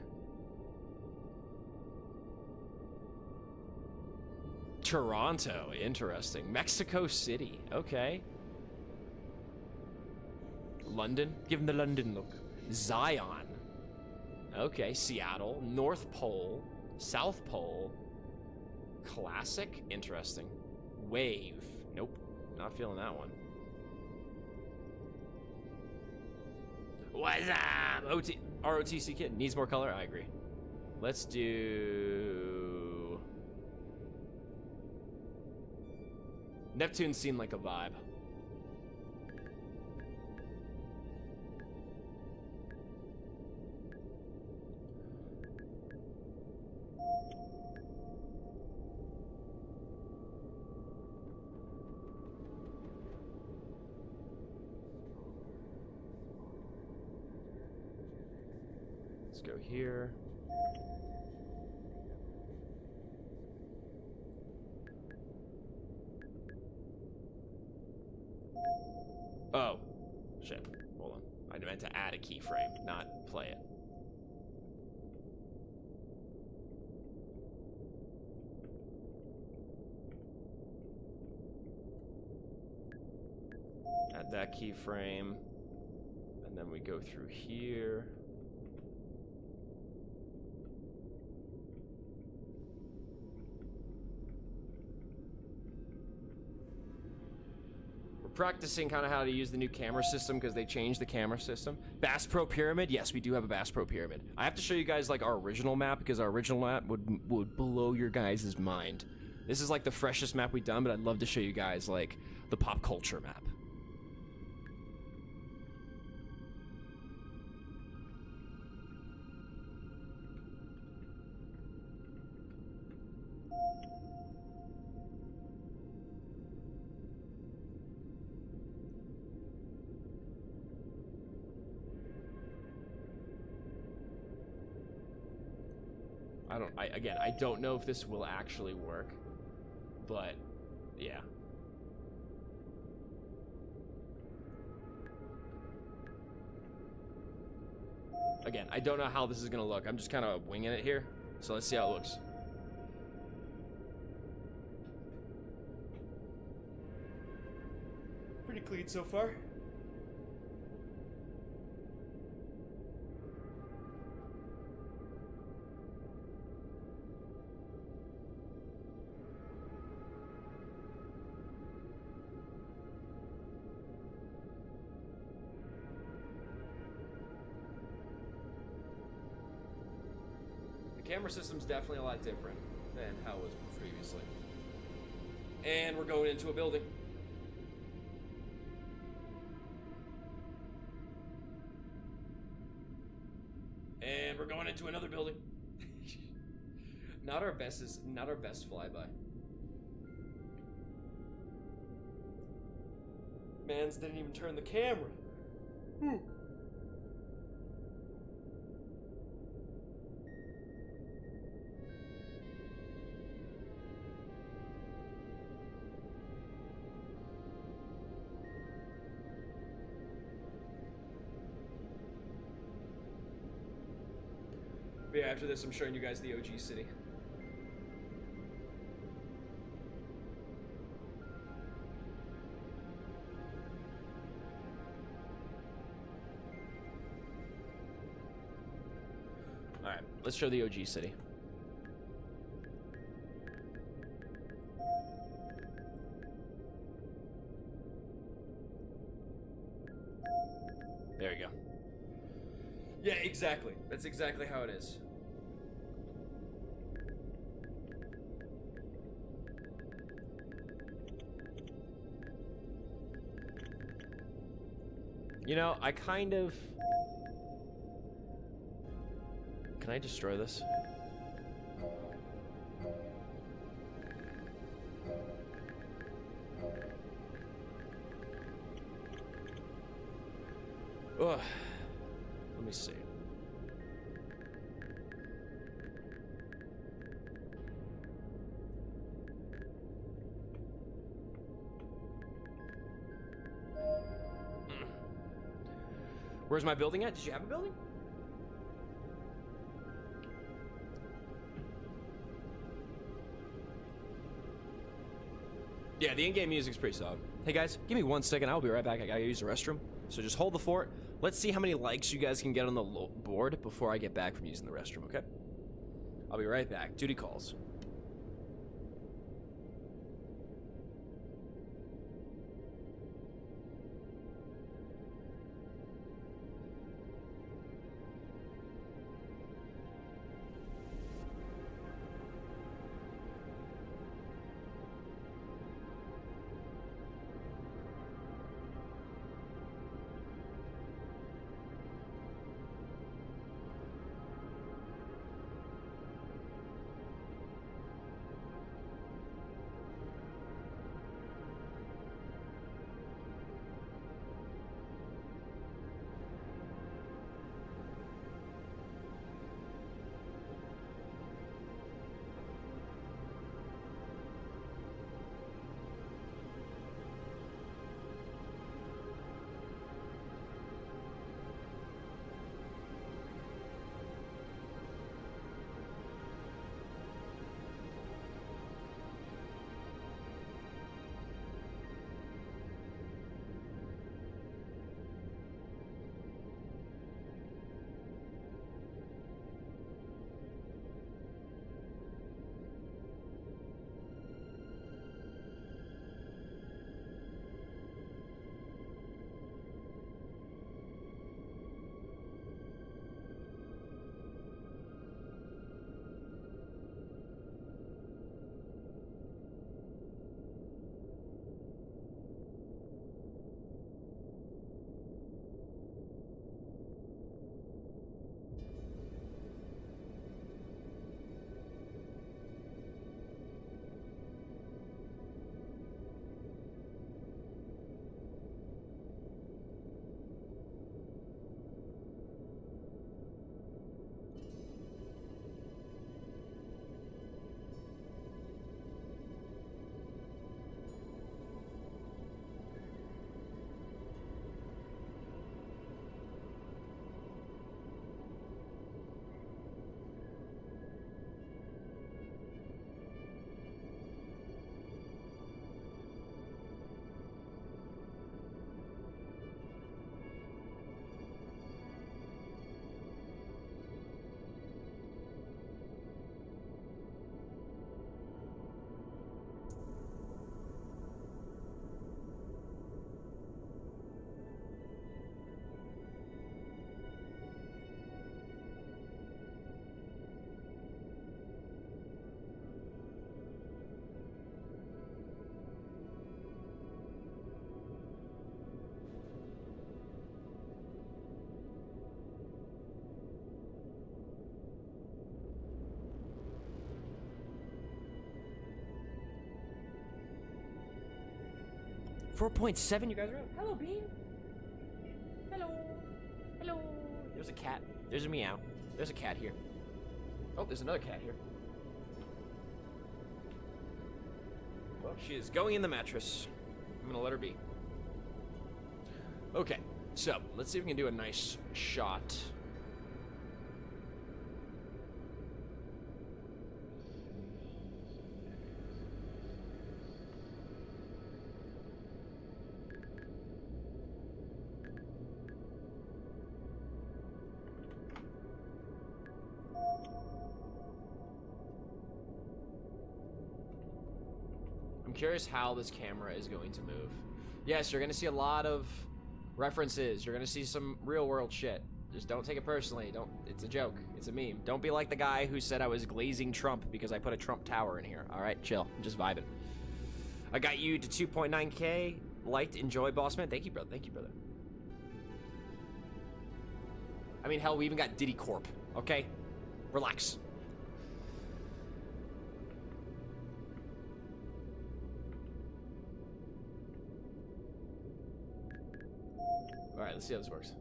Toronto, interesting. Mexico City, okay. London, give him the London look. Zion, okay. Seattle, North Pole, South Pole, Classic, interesting. Wave, nope, not feeling that one. What's up? ROTC kid needs more color. I agree. Let's do Neptune seemed like a vibe. Let's go here. Oh, shit. Hold on. I meant to add a keyframe, not play it. Add that keyframe. And then we go through here. Practicing kind of how to use the new camera system because they changed the camera system. Bass Pro Pyramid, yes, we do have a Bass Pro Pyramid. I have to show you guys like our original map because our original map would blow your guys' mind. This is like the freshest map we've done, but I'd love to show you guys like the pop culture map. Again, I don't know if this will actually work, but yeah. Again, I don't know how this is gonna look. I'm just kind of winging it here, so let's see how it looks. Pretty clean so far. Camera system's definitely a lot different than how it was previously. And we're going into a building. And we're going into another building. Not our best flyby. Mans didn't even turn the camera. But yeah, after this, I'm showing you guys the OG city. Alright, let's show the OG city. There you go. Yeah, exactly. That's exactly how it is. You know, I kind of... Can I destroy this? Ugh. Let me see. Where's my building at? Did you have a building? Yeah, the in-game music's pretty solid. Hey guys, give me 1 second. I'll be right back. I gotta use the restroom. So just hold the fort. Let's see how many likes you guys can get on the board before I get back from using the restroom, okay? I'll be right back. Duty calls. 4.7, you guys are up. Hello, Bean. Hello. Hello. There's a cat. There's a meow. There's a cat here. Oh, there's another cat here. Well, she is going in the mattress. I'm gonna let her be. Okay, so let's see if we can do a nice shot. I'm curious how this camera is going to move. Yes, you're going to see a lot of references. You're going to see some real world shit. Just don't take it personally. It's a joke. It's a meme. Don't be like the guy who said I was glazing Trump because I put a Trump tower in here. All right, chill. I'm just vibing. I got you to 2.9K. Liked, enjoy, boss man. Thank you, brother. Thank you, brother. I mean, hell, we even got Diddy Corp. Okay? Relax. All right, let's see how this works.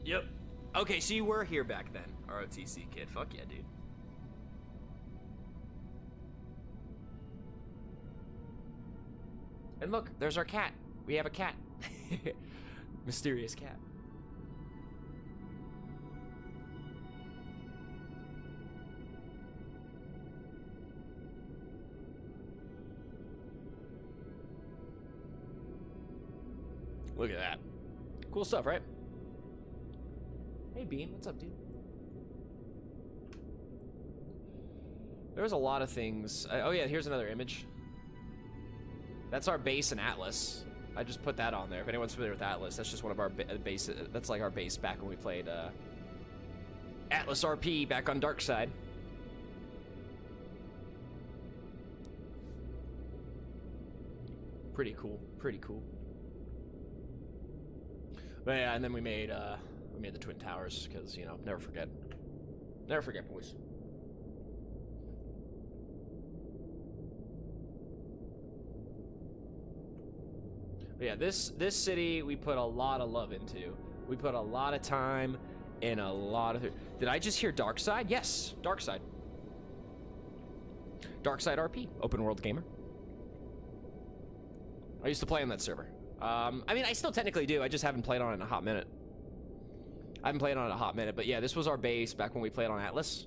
Yep. Okay, so you were here back then, ROTC kid. Fuck yeah, dude. And look, there's our cat. We have a cat. Mysterious cat. Look at that. Cool stuff, right? Hey, Bean. What's up, dude? There's a lot of things. Oh, yeah, here's another image. That's our base in Atlas. I just put that on there. If anyone's familiar with Atlas, that's just one of our bases. That's like our base back when we played Atlas RP back on Darkside. Pretty cool. Pretty cool. But yeah, and then we made the Twin Towers because, you know, never forget. Never forget, boys. But yeah, this city we put a lot of love into. We put a lot of time and a lot of... Did I just hear Darkside? Yes, Darkside. Darkside RP, open world gamer. I used to play on that server. I mean, I still technically do. I just haven't played on it in a hot minute. I haven't played on it in a hot minute, but yeah, this was our base back when we played on Atlas.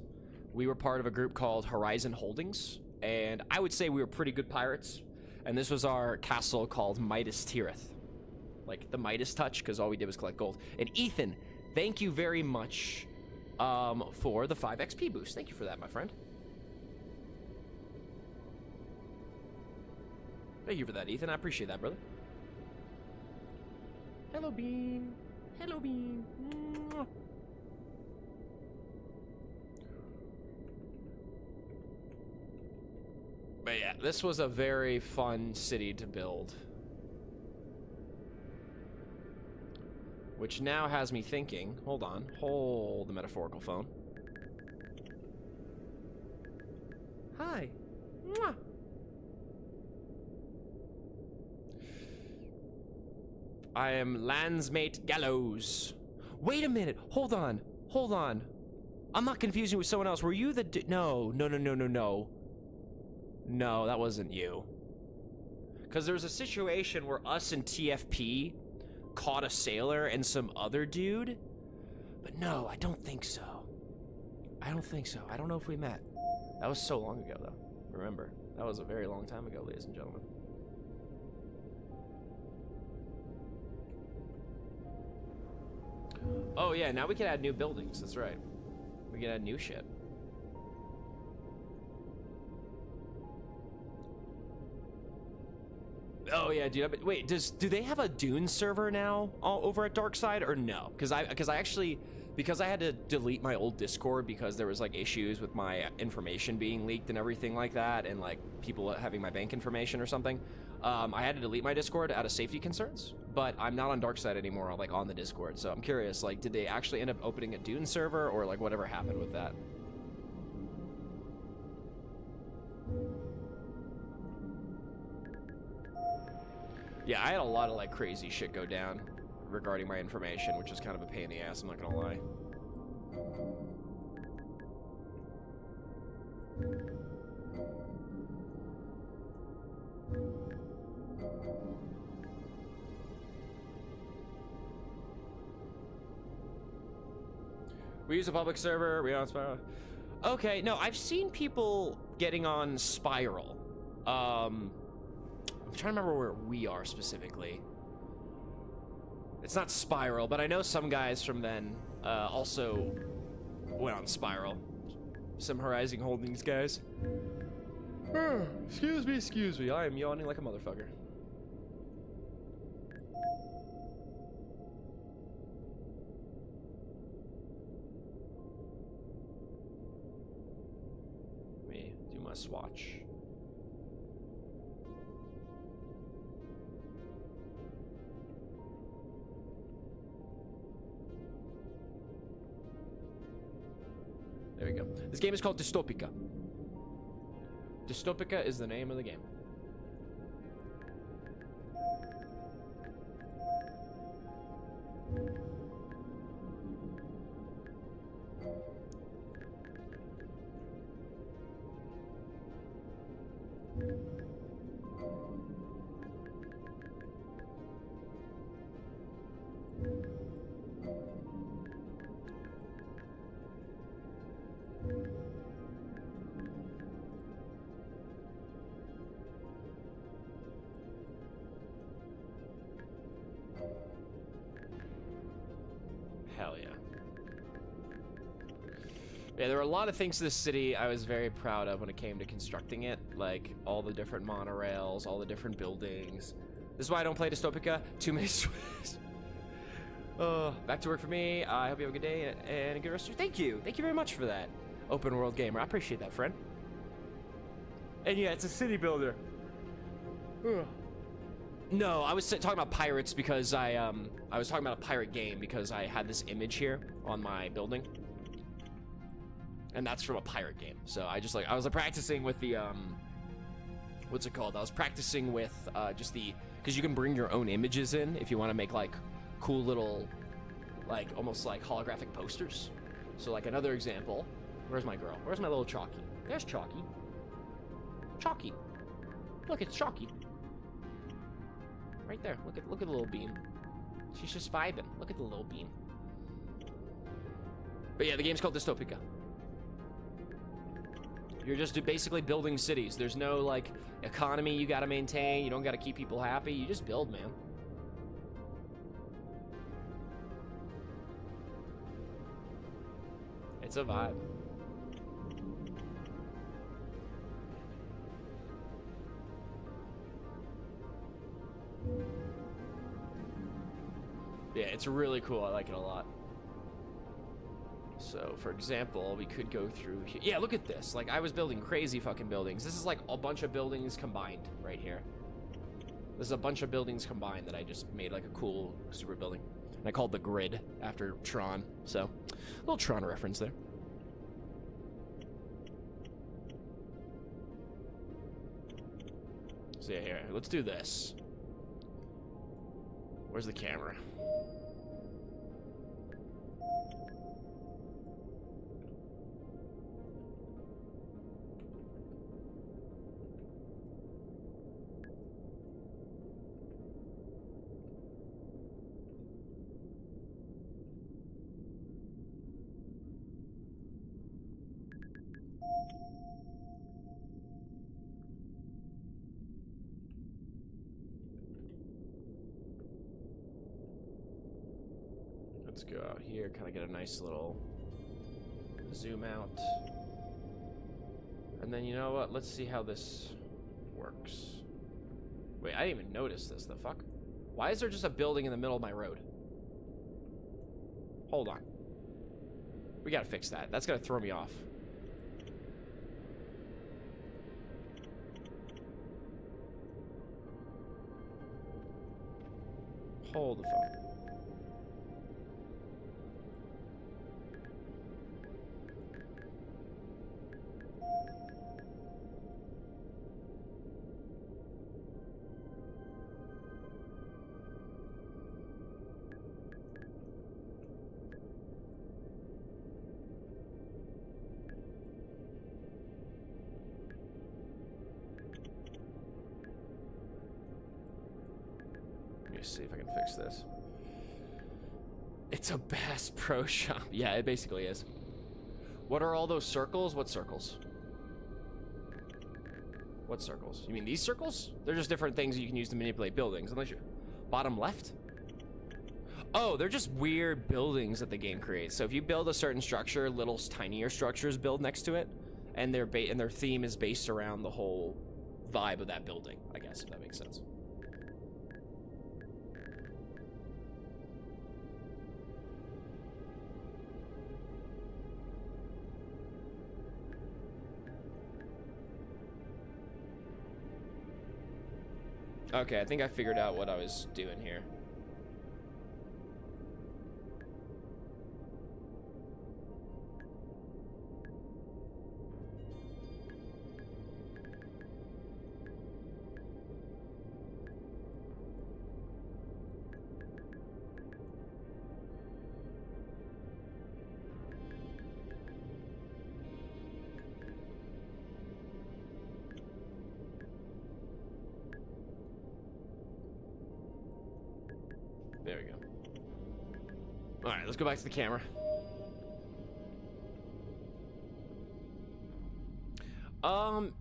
We were part of a group called Horizon Holdings, and I would say we were pretty good pirates. And this was our castle called Midas Tirith. Like the Midas touch, because all we did was collect gold. And Ethan, thank you very much for the 5 XP boost. Thank you for that, my friend. Thank you for that, Ethan. I appreciate that, brother. Hello, Bean. Hello, Bean. Mwah. But yeah, this was a very fun city to build. Which now has me thinking, hold on, hold the metaphorical phone. Hi. Mwah. I am Landsmate Gallows. Wait a minute, hold on, hold on. I'm not confusing with someone else. Were you the no. No, that wasn't you. Because there was a situation where us and TFP caught a sailor and some other dude. But no, I don't think so. I don't think so. I don't know if we met. That was so long ago, though. Remember, that was a very long time ago, ladies and gentlemen. Oh, yeah, now we can add new buildings. That's right. We can add new shit. Oh yeah, dude. But wait, do they have a Dune server now over at Darkside or no? Because I had to delete my old Discord because there was like issues with my information being leaked and everything like that, and like people having my bank information or something. I had to delete my Discord out of safety concerns, but I'm not on Darkside anymore, like on the Discord. So I'm curious, like, did they actually end up opening a Dune server, or like whatever happened with that? Yeah, I had a lot of like crazy shit go down regarding my information, which was kind of a pain in the ass, I'm not gonna lie. We use a public server, we on Spiral. Okay, no, I've seen people getting on Spiral. I'm trying to remember where we are specifically. It's not Spiral, but I know some guys from then also went on Spiral. Some Horizon Holdings guys. Excuse me, I am yawning like a motherfucker. Let me do my swatch. There we go. This game is called Dystopica. Dystopica is the name of the game. Hell yeah. Yeah, there were a lot of things to this city I was very proud of when it came to constructing it. Like, all the different monorails, all the different buildings. This is why I don't play Dystopica. Too many switches. Back to work for me. I hope you have a good day and a good rest of your... Thank you. Thank you very much for that, Open World Gamer. I appreciate that, friend. And yeah, it's a city builder. No, I was talking about pirates because I was talking about a pirate game because I had this image here on my building. And that's from a pirate game. So I was practicing with the, what's it called? I was practicing with, just the, because you can bring your own images in if you want to make, like, cool little, like, almost like holographic posters. So, like, another example. Where's my girl? Where's my little Chalky? There's Chalky. Chalky. Look, it's Chalky. Right there. Look at the little beam. She's just vibing. Look at the little beam. But yeah, the game's called Dystopica. You're just basically building cities. There's no, like, economy you gotta maintain. You don't gotta keep people happy. You just build, man. It's a vibe. Yeah, it's really cool. I like it a lot. So, for example, we could go through here. Yeah, look at this. Like, I was building crazy fucking buildings. This is like a bunch of buildings combined right here. This is a bunch of buildings combined that I just made like a cool super building. And I called the grid after Tron. So, a little Tron reference there. So yeah, here, let's do this. Where's the camera? Let's go out here, kind of get a nice little zoom out. And then, you know what? Let's see how this works. Wait, I didn't even notice this. The fuck? Why is there just a building in the middle of my road? Hold on. We gotta fix that. That's gonna throw me off. Hold the phone. See if I can fix this. It's a Bass Pro Shop. Yeah, it basically is. What are all those circles? What circles? What circles? You mean these circles? They're just different things you can use to manipulate buildings. Unless you... Bottom left? Oh, they're just weird buildings that the game creates. So if you build a certain structure, little tinier structures build next to it, and their theme is based around the whole vibe of that building, I guess, if that makes sense. Okay, I think I figured out what I was doing here. There we go. All right, let's go back to the camera.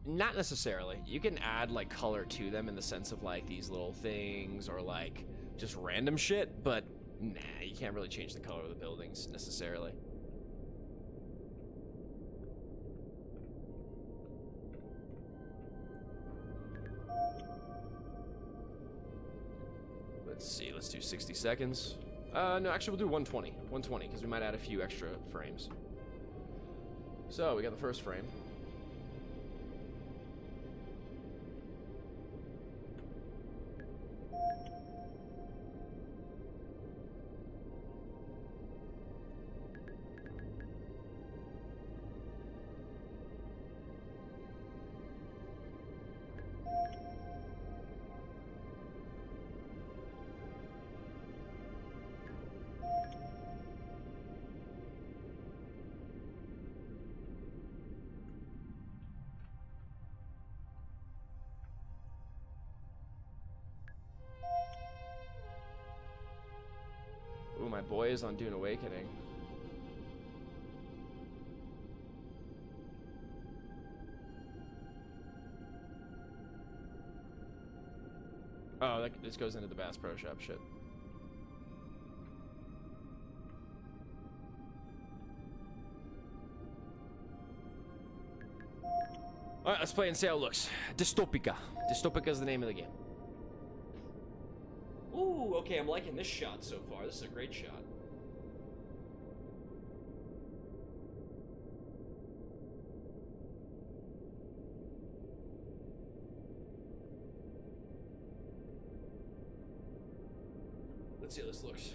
Not necessarily. You can add like color to them in the sense of like these little things or like just random shit, but nah, you can't really change the color of the buildings necessarily. Let's see, let's do 60 seconds. No, actually we'll do 120. 120, because we might add a few extra frames. So, we got the first frame. Ooh, my boy is on Dune Awakening. Oh, this goes into the Bass Pro Shop shit. Alright, let's play and see how it looks. Dystopica. Dystopica is the name of the game. Ooh, okay, I'm liking this shot so far. This is a great shot. Let's see how this looks.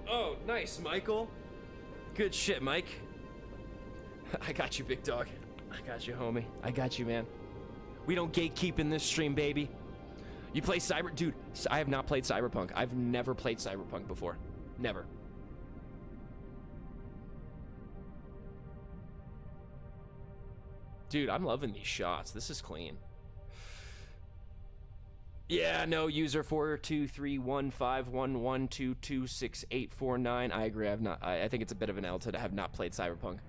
Oh, nice, Michael. Good shit, Mike. I got you, big dog. I got you, homie. I got you, man. We don't gatekeep in this stream, baby. You play Dude, I have not played Cyberpunk. I've never played Cyberpunk before. Never. Dude, I'm loving these shots. This is clean. Yeah, no, user 4231511226849. I agree. I think it's a bit of an L to have not played Cyberpunk.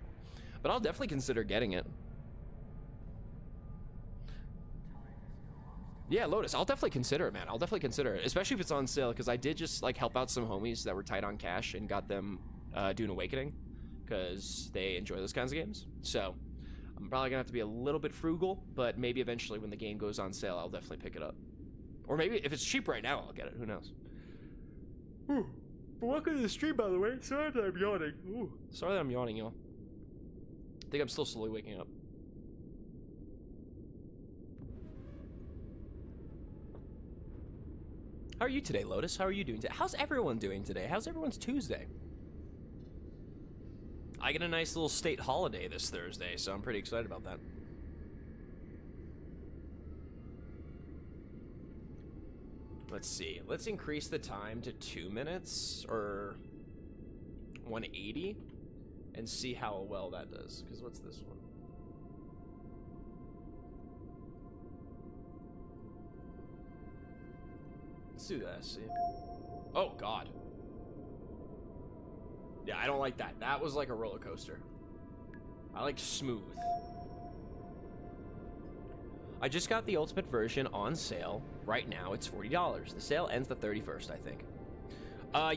But I'll definitely consider getting it. Yeah, Lotus, I'll definitely consider it, man. I'll definitely consider it, especially if it's on sale, because I did just like help out some homies that were tight on cash and got them Dune Awakening, because they enjoy those kinds of games. So I'm probably gonna have to be a little bit frugal, but maybe eventually when the game goes on sale, I'll definitely pick it up. Or maybe if it's cheap right now, I'll get it. Who knows? Ooh. Welcome to the stream, by the way. Sorry that I'm yawning. Ooh. Sorry that I'm yawning, y'all. I think I'm still slowly waking up. How are you today, Lotus? How are you doing today? How's everyone doing today? How's everyone's Tuesday? I get a nice little state holiday this Thursday, so I'm pretty excited about that. Let's see. Let's increase the time to 2 minutes or 180 and see how well that does. Because what's this one? Let's do that. See. Oh God. Yeah, I don't like that. That was like a roller coaster. I like smooth. I just got the Ultimate version on sale. Right now, it's $40. The sale ends the 31st, I think.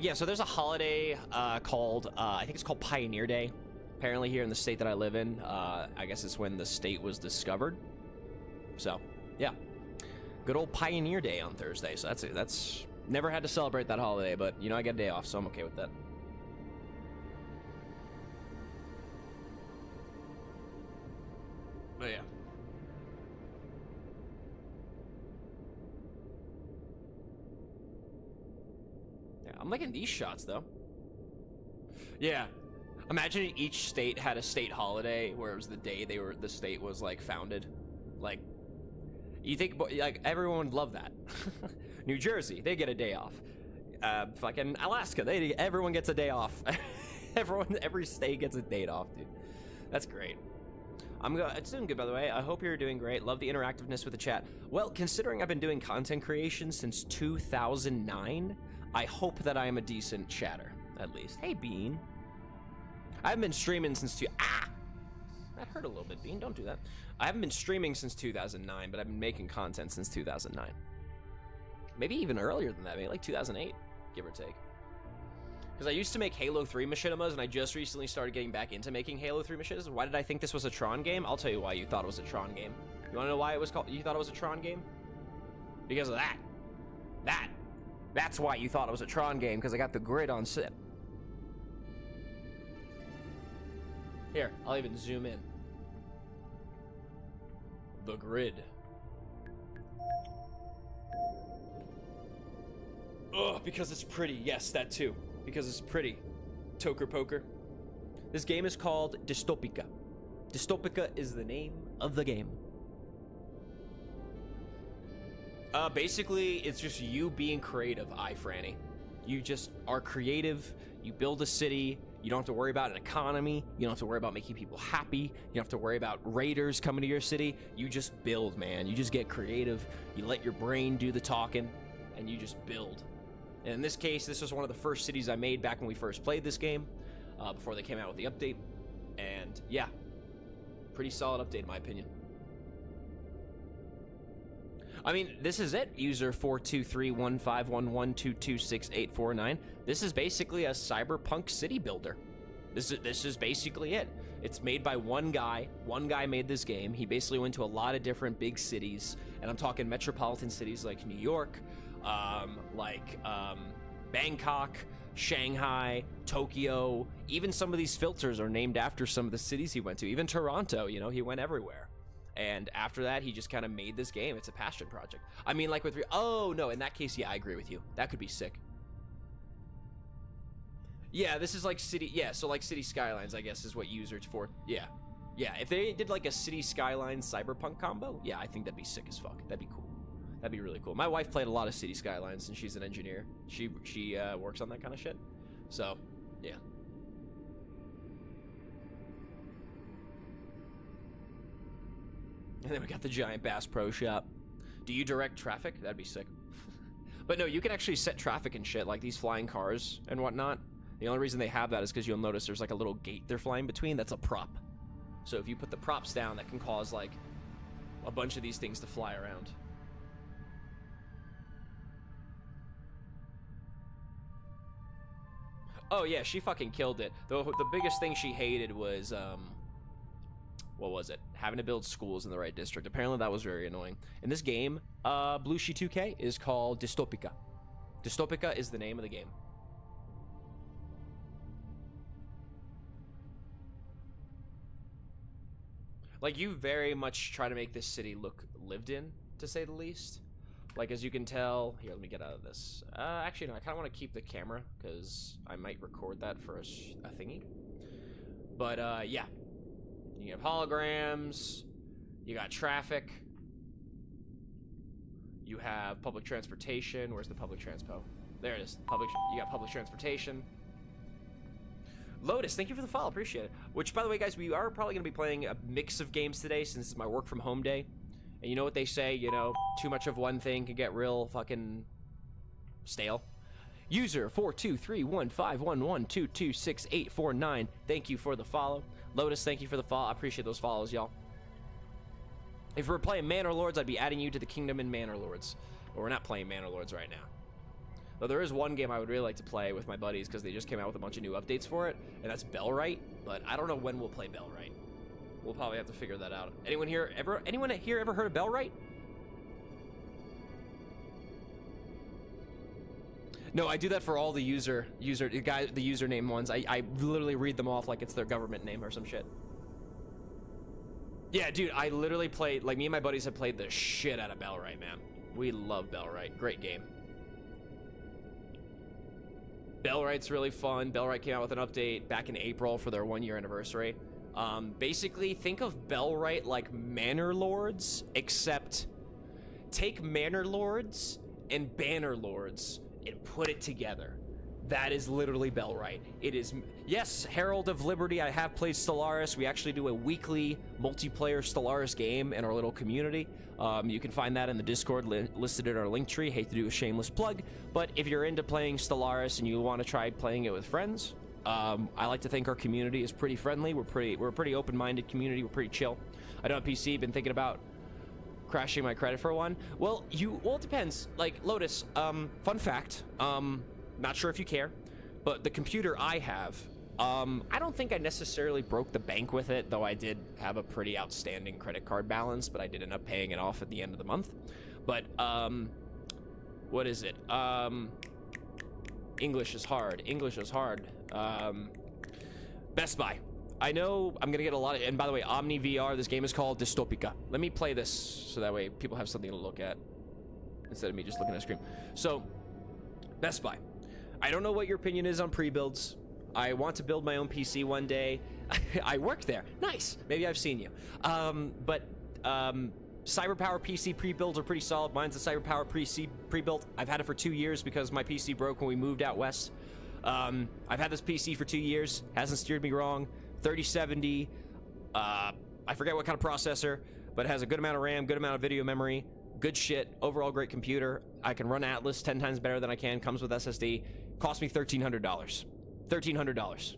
Yeah, so there's a holiday called, I think it's called Pioneer Day. Apparently here in the state that I live in, I guess it's when the state was discovered. So, yeah. Good old Pioneer Day on Thursday. So that's never had to celebrate that holiday, but, you know, I get a day off, so I'm okay with that. But, yeah. I'm liking these shots, though. Yeah. Imagine each state had a state holiday where it was the day the state was, like, founded. Like, you think, like, everyone would love that. New Jersey, they get a day off. Fucking Alaska, everyone gets a day off. Every state gets a day off, dude. That's great. It's doing good, by the way. I hope you're doing great. Love the interactiveness with the chat. Well, considering I've been doing content creation since 2009, I hope that I am a decent chatter, at least. Hey, Bean. I haven't been streaming since that hurt a little bit, Bean. Don't do that. I haven't been streaming since 2009, but I've been making content since 2009. Maybe even earlier than that, maybe like 2008, give or take. Because I used to make Halo 3 machinimas, and I just recently started getting back into making Halo 3 machinimas. Why did I think this was a Tron game? I'll tell you why you thought it was a Tron game. You want to know why you thought it was a Tron game? Because of that. That's why you thought it was a Tron game, because I got the grid on sit. Here, I'll even zoom in. The grid. Ugh, because it's pretty. Yes, that too. Because it's pretty. Toker poker. This game is called Dystopica. Dystopica is the name of the game. Basically, it's just you being creative, Franny. You just are creative, you build a city, you don't have to worry about an economy, you don't have to worry about making people happy, you don't have to worry about raiders coming to your city, you just build, man. You just get creative, you let your brain do the talking, and you just build. And in this case, this was one of the first cities I made back when we first played this game, before they came out with the update, and yeah, pretty solid update in my opinion. I mean, this is it. User 4231511226849. This is basically a cyberpunk city builder. This is basically it. It's made by one guy. One guy made this game. He basically went to a lot of different big cities, and I'm talking metropolitan cities like New York, Bangkok, Shanghai, Tokyo. Even some of these filters are named after some of the cities he went to. Even Toronto, you know, he went everywhere. And after that, he just kind of made this game. It's a passion project. I mean, like with... Oh, no, in that case, yeah, I agree with you. That could be sick. Yeah, this is like city... Yeah, so like City Skylines, I guess, is what users for... Yeah. Yeah, if they did like a City Skylines Cyberpunk combo, yeah, I think that'd be sick as fuck. That'd be cool. That'd be really cool. My wife played a lot of City Skylines, and she's an engineer. She works on that kind of shit. So, yeah. And then we got the giant Bass Pro Shop. Do you direct traffic? That'd be sick. But no, you can actually set traffic and shit, like these flying cars and whatnot. The only reason they have that is because you'll notice there's like a little gate they're flying between. That's a prop. So if you put the props down, that can cause like a bunch of these things to fly around. Oh yeah, she fucking killed it. The biggest thing she hated was, what was it? Having to build schools in the right district. Apparently that was very annoying. In this game, Blueshy 2K is called Dystopica. Dystopica is the name of the game. Like, you very much try to make this city look lived in, to say the least. Like, as you can tell, here, let me get out of this. Actually, no, I kind of want to keep the camera, because I might record that for a thingy. But, yeah. You have holograms, you got traffic, you have public transportation. Where's the public transpo? There it is. You got public transportation. Lotus, thank you for the follow, appreciate it. Which, by the way, guys, we are probably going to be playing a mix of games today since it's my work from home day. And you know what they say, you know, too much of one thing can get real fucking stale. User 4231511226849, thank you for the follow. Lotus, thank you for the follow. I appreciate those follows, y'all. If we're playing Manor Lords, I'd be adding you to the Kingdom in Manor Lords. But we're not playing Manor Lords right now. Though there is one game I would really like to play with my buddies because they just came out with a bunch of new updates for it, and that's Bellwright. But I don't know when we'll play Bellwright. We'll probably have to figure that out. Anyone here ever heard of Bellwright? No, I do that for all the username ones. I literally read them off like it's their government name or some shit. Yeah, dude, I literally played, like, me and my buddies have played the shit out of Bellwright, man. We love Bellwright. Great game. Bellwright's really fun. Bellwright came out with an update back in April for their 1-year anniversary. Basically, think of Bellwright like Manor Lords, except take Manor Lords and Banner Lords and put it together. That is literally Bellwright. It is, yes, Herald of Liberty. I have played Stellaris. We actually do a weekly multiplayer Stellaris game in our little community. You can find that in the Discord listed in our link tree. Hate to do a shameless plug, but if you're into playing Stellaris and you want to try playing it with friends, I like to think our community is pretty friendly. We're a pretty open-minded community. We're pretty chill. I don't have PC. Been thinking about crashing my credit for one. Well, it depends. Like, Lotus, fun fact, not sure if you care, but the computer I have, I don't think I necessarily broke the bank with it, though I did have a pretty outstanding credit card balance, but I did end up paying it off at the end of the month. But, what is it? English is hard. English is hard. Best Buy. I know I'm gonna get a lot of, and by the way, Omni VR, this game is called Dystopica. Let me play this so that way people have something to look at instead of me just looking at a screen. So, Best Buy. I don't know what your opinion is on pre-builds. I want to build my own PC one day. I work there. Nice. Maybe I've seen you. But CyberPower PC pre-builds are pretty solid. Mine's a CyberPower PC pre-built. I've had it for 2 years because my PC broke when we moved out west. I've had this PC for 2 years. Hasn't steered me wrong. 3070. I forget what kind of processor, but it has a good amount of RAM, good amount of video memory. Good shit. Overall great computer. I can run Atlas 10 times better than I can. Comes with SSD. Cost me $1,300. $1,300.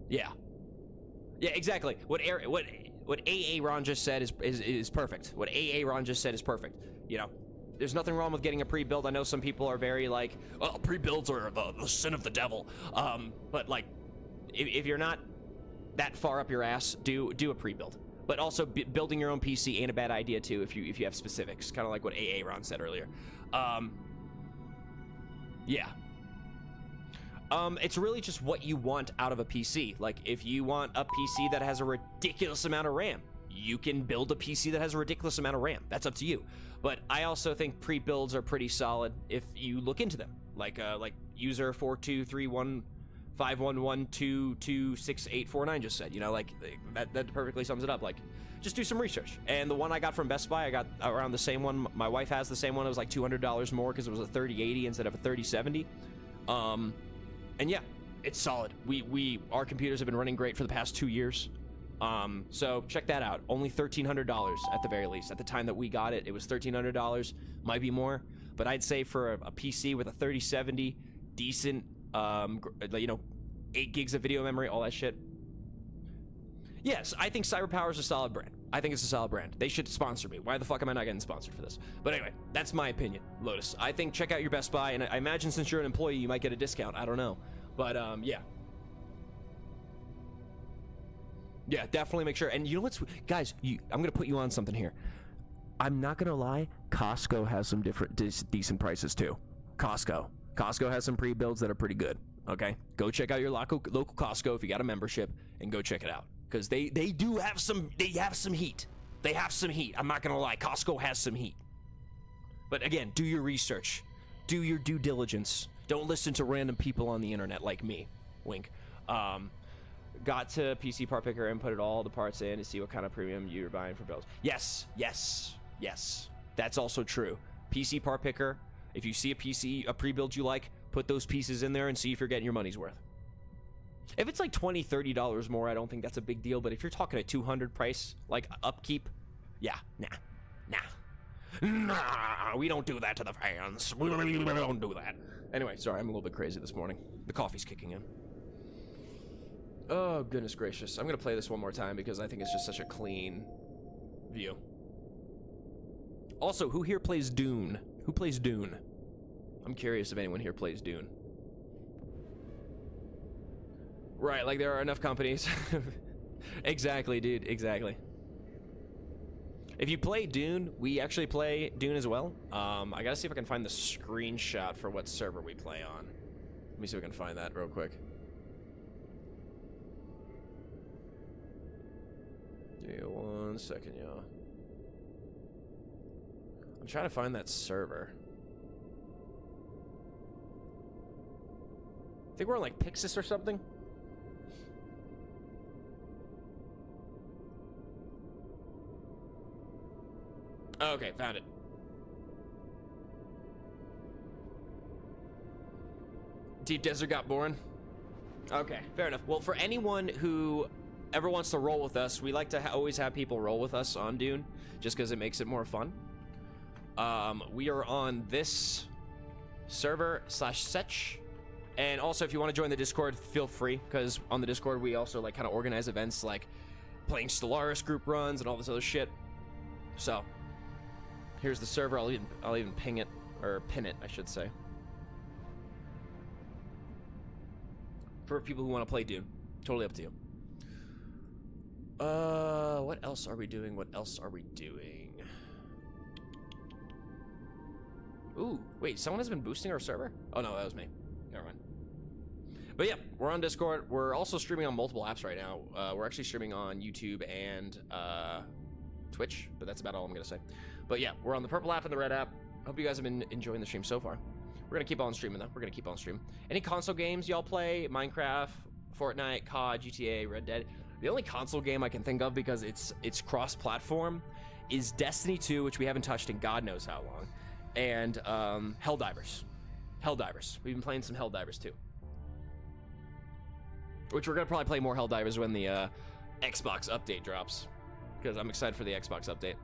Yeah. Yeah, exactly. What AA Ron just said is perfect. What AA Ron just said is perfect. You know, there's nothing wrong with getting a pre-build. I know some people are very like, oh, pre-builds are the sin of the devil. But like, if you're not that far up your ass, do a pre-build. But also building your own PC ain't a bad idea too if you have specifics. Kind of like what AA Ron said earlier. Yeah. It's really just what you want out of a PC. Like, if you want a PC that has a ridiculous amount of RAM, you can build a PC that has a ridiculous amount of RAM. That's up to you. But I also think pre-builds are pretty solid if you look into them. Like user 42315112268849 just said. You know, like that perfectly sums it up. Like, just do some research. And the one I got from Best Buy, I got around the same one. My wife has the same one. It was like $200 more because it was a 3080 instead of a 3070. And yeah, it's solid. Our computers have been running great for the past 2 years. So check that out. Only $1,300 at the very least. At the time that we got it, it was $1,300. Might be more, but I'd say for a PC with a 3070, decent, 8 gigs of video memory, all that shit. Yes, I think CyberPower is a solid brand. I think it's a solid brand. They should sponsor me. Why the fuck am I not getting sponsored for this? But anyway, that's my opinion, Lotus. I think check out your Best Buy, and I imagine since you're an employee, you might get a discount. I don't know. But, yeah. Yeah, definitely make sure. And you know what's... Guys, I'm going to put you on something here. I'm not going to lie. Costco has some decent prices, too. Costco has some pre-builds that are pretty good. Okay? Go check out your local Costco if you got a membership, and go check it out. because they do have some heat. They have some heat. I'm not gonna lie, Costco has some heat. But again, do your research, do your due diligence. Don't listen to random people on the internet like me. Wink. Got to PC Part Picker and put all the parts in to see what kind of premium you're buying for builds. Yes. That's also true. PC Part Picker. If you see a pre-build you like, put those pieces in there and see if you're getting your money's worth. If it's like $20, $30 more, I don't think that's a big deal. But if you're talking a $200 price, like upkeep, yeah, nah, we don't do that to the fans. We don't do that. Anyway, sorry, I'm a little bit crazy this morning. The coffee's kicking in. Oh, goodness gracious. I'm going to play this one more time because I think it's just such a clean view. Also, who here plays Dune? Who plays Dune? I'm curious if anyone here plays Dune. Right, like there are enough companies. Exactly, dude, exactly. If you play Dune, we actually play Dune as well. I gotta see if I can find the screenshot for what server we play on. Let me see if I can find that real quick. Yeah, 1 second, y'all. I'm trying to find that server. I think we're on like Pixis or something. Oh, okay, found it. Deep Desert got born. Okay, fair enough. Well, for anyone who ever wants to roll with us, we like to always have people roll with us on Dune, just because it makes it more fun. We are on this server /Setch, and also if you want to join the Discord, feel free, because on the Discord we also like kind of organize events like playing Stellaris group runs and all this other shit. So here's the server. I'll even ping it, or pin it, I should say, for people who want to play Dune. Totally up to you. What else are we doing? Ooh, wait, someone has been boosting our server? Oh no, that was me. Never mind. But yeah, we're on Discord. We're also streaming on multiple apps right now. We're actually streaming on YouTube and Twitch, but that's about all I'm gonna say. But yeah, we're on the purple app and the red app. Hope you guys have been enjoying the stream so far. We're gonna keep on streaming though. We're gonna keep on streaming. Any console games y'all play? Minecraft, Fortnite, COD, GTA, Red Dead. The only console game I can think of, because it's cross-platform, is Destiny 2, which we haven't touched in God knows how long, and Helldivers. We've been playing some Helldivers too, which we're gonna probably play more Helldivers when the Xbox update drops, because I'm excited for the Xbox update.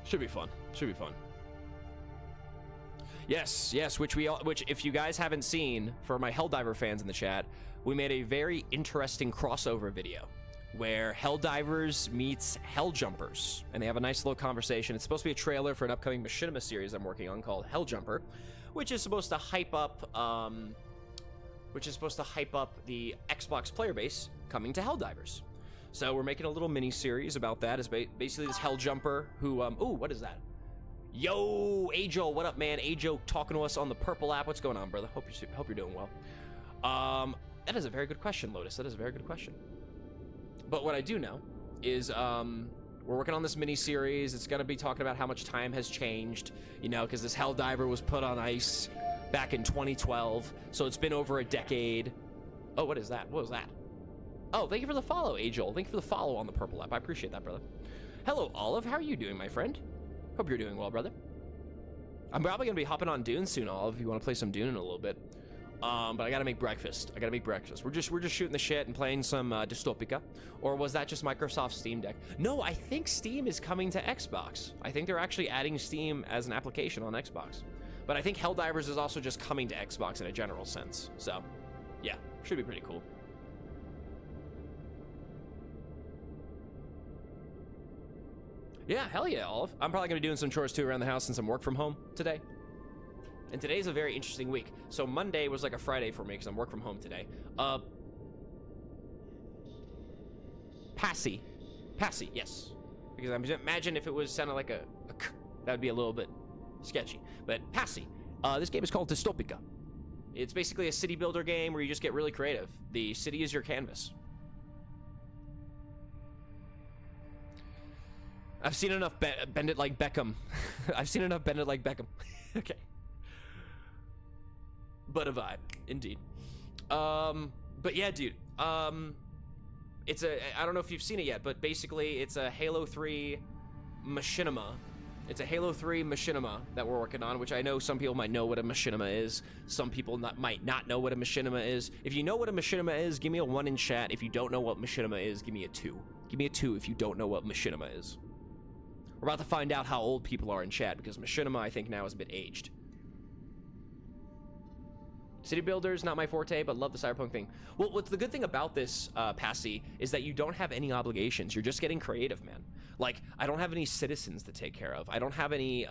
Should be fun. Yes, which if you guys haven't seen, for my Helldiver fans in the chat, we made a very interesting crossover video where Helldivers meets Helljumpers, and they have a nice little conversation. It's supposed to be a trailer for an upcoming Machinima series I'm working on called Helljumper, which is supposed to hype up the Xbox player base coming to Helldivers. So we're making a little mini series about that. It's basically this Helljumper who ooh, what is that? Yo, Ajo, what up, man? Ajo talking to us on the purple app. What's going on, brother? Hope you're doing well. That is a very good question, Lotus. That is a very good question. But what I do know is we're working on this mini series. It's gonna be talking about how much time has changed, you know, because this Helldiver was put on ice back in 2012, so it's been over a decade. Oh, what is that? What was that? Oh, thank you for the follow, Ajo. Thank you for the follow on the purple app. I appreciate that, brother. Hello, Olive. How are you doing, my friend? Hope you're doing well, brother. I'm probably gonna be hopping on Dune soon, Olive, if you want to play some Dune in a little bit. But I gotta make breakfast. We're just shooting the shit and playing some Dystopica. Or was that just Microsoft Steam Deck? No, I think Steam is coming to Xbox. I think they're actually adding Steam as an application on Xbox. But I think Helldivers is also just coming to Xbox in a general sense. So, yeah, should be pretty cool. Yeah, hell yeah, Olive. I'm probably gonna be doing some chores too around the house since I'm work from home today. And today's a very interesting week. So Monday was like a Friday for me because I'm work from home today. Passy, yes. Because I imagine if it was sounded like a k, that would be a little bit sketchy. But Passy, this game is called Dystopica. It's basically a city builder game where you just get really creative. The city is your canvas. I've seen enough Bend It Like Beckham. I've seen enough Bend It Like Beckham. Okay. But a vibe, indeed. But yeah, dude. It's I don't know if you've seen it yet, but basically it's a Halo 3 machinima. It's a Halo 3 machinima that we're working on, which I know some people might know what a machinima is. Some people might not know what a machinima is. If you know what a machinima is, give me a 1 in chat. If you don't know what machinima is, give me a 2. Give me a 2 if you don't know what machinima is. We're about to find out how old people are in chat, because machinima, I think, now is a bit aged. City builders, not my forte, but love the cyberpunk thing. Well, what's the good thing about this, Passy, is that you don't have any obligations. You're just getting creative, man. Like, I don't have any citizens to take care of. I don't have any,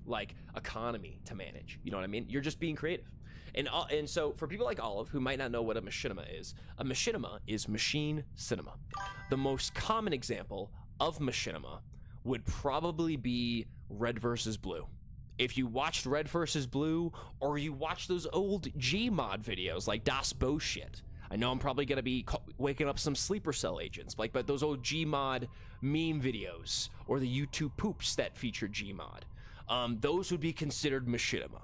like, economy to manage. You know what I mean? You're just being creative. And so, for people like Olive, who might not know what a machinima is machine cinema. The most common example of machinima would probably be Red vs. Blue. If you watched Red vs. Blue, or you watched those old Gmod videos like Das Bo shit, I know I'm probably gonna be waking up some sleeper cell agents, like, but those old Gmod meme videos, or the YouTube poops that feature Gmod, those would be considered machinima.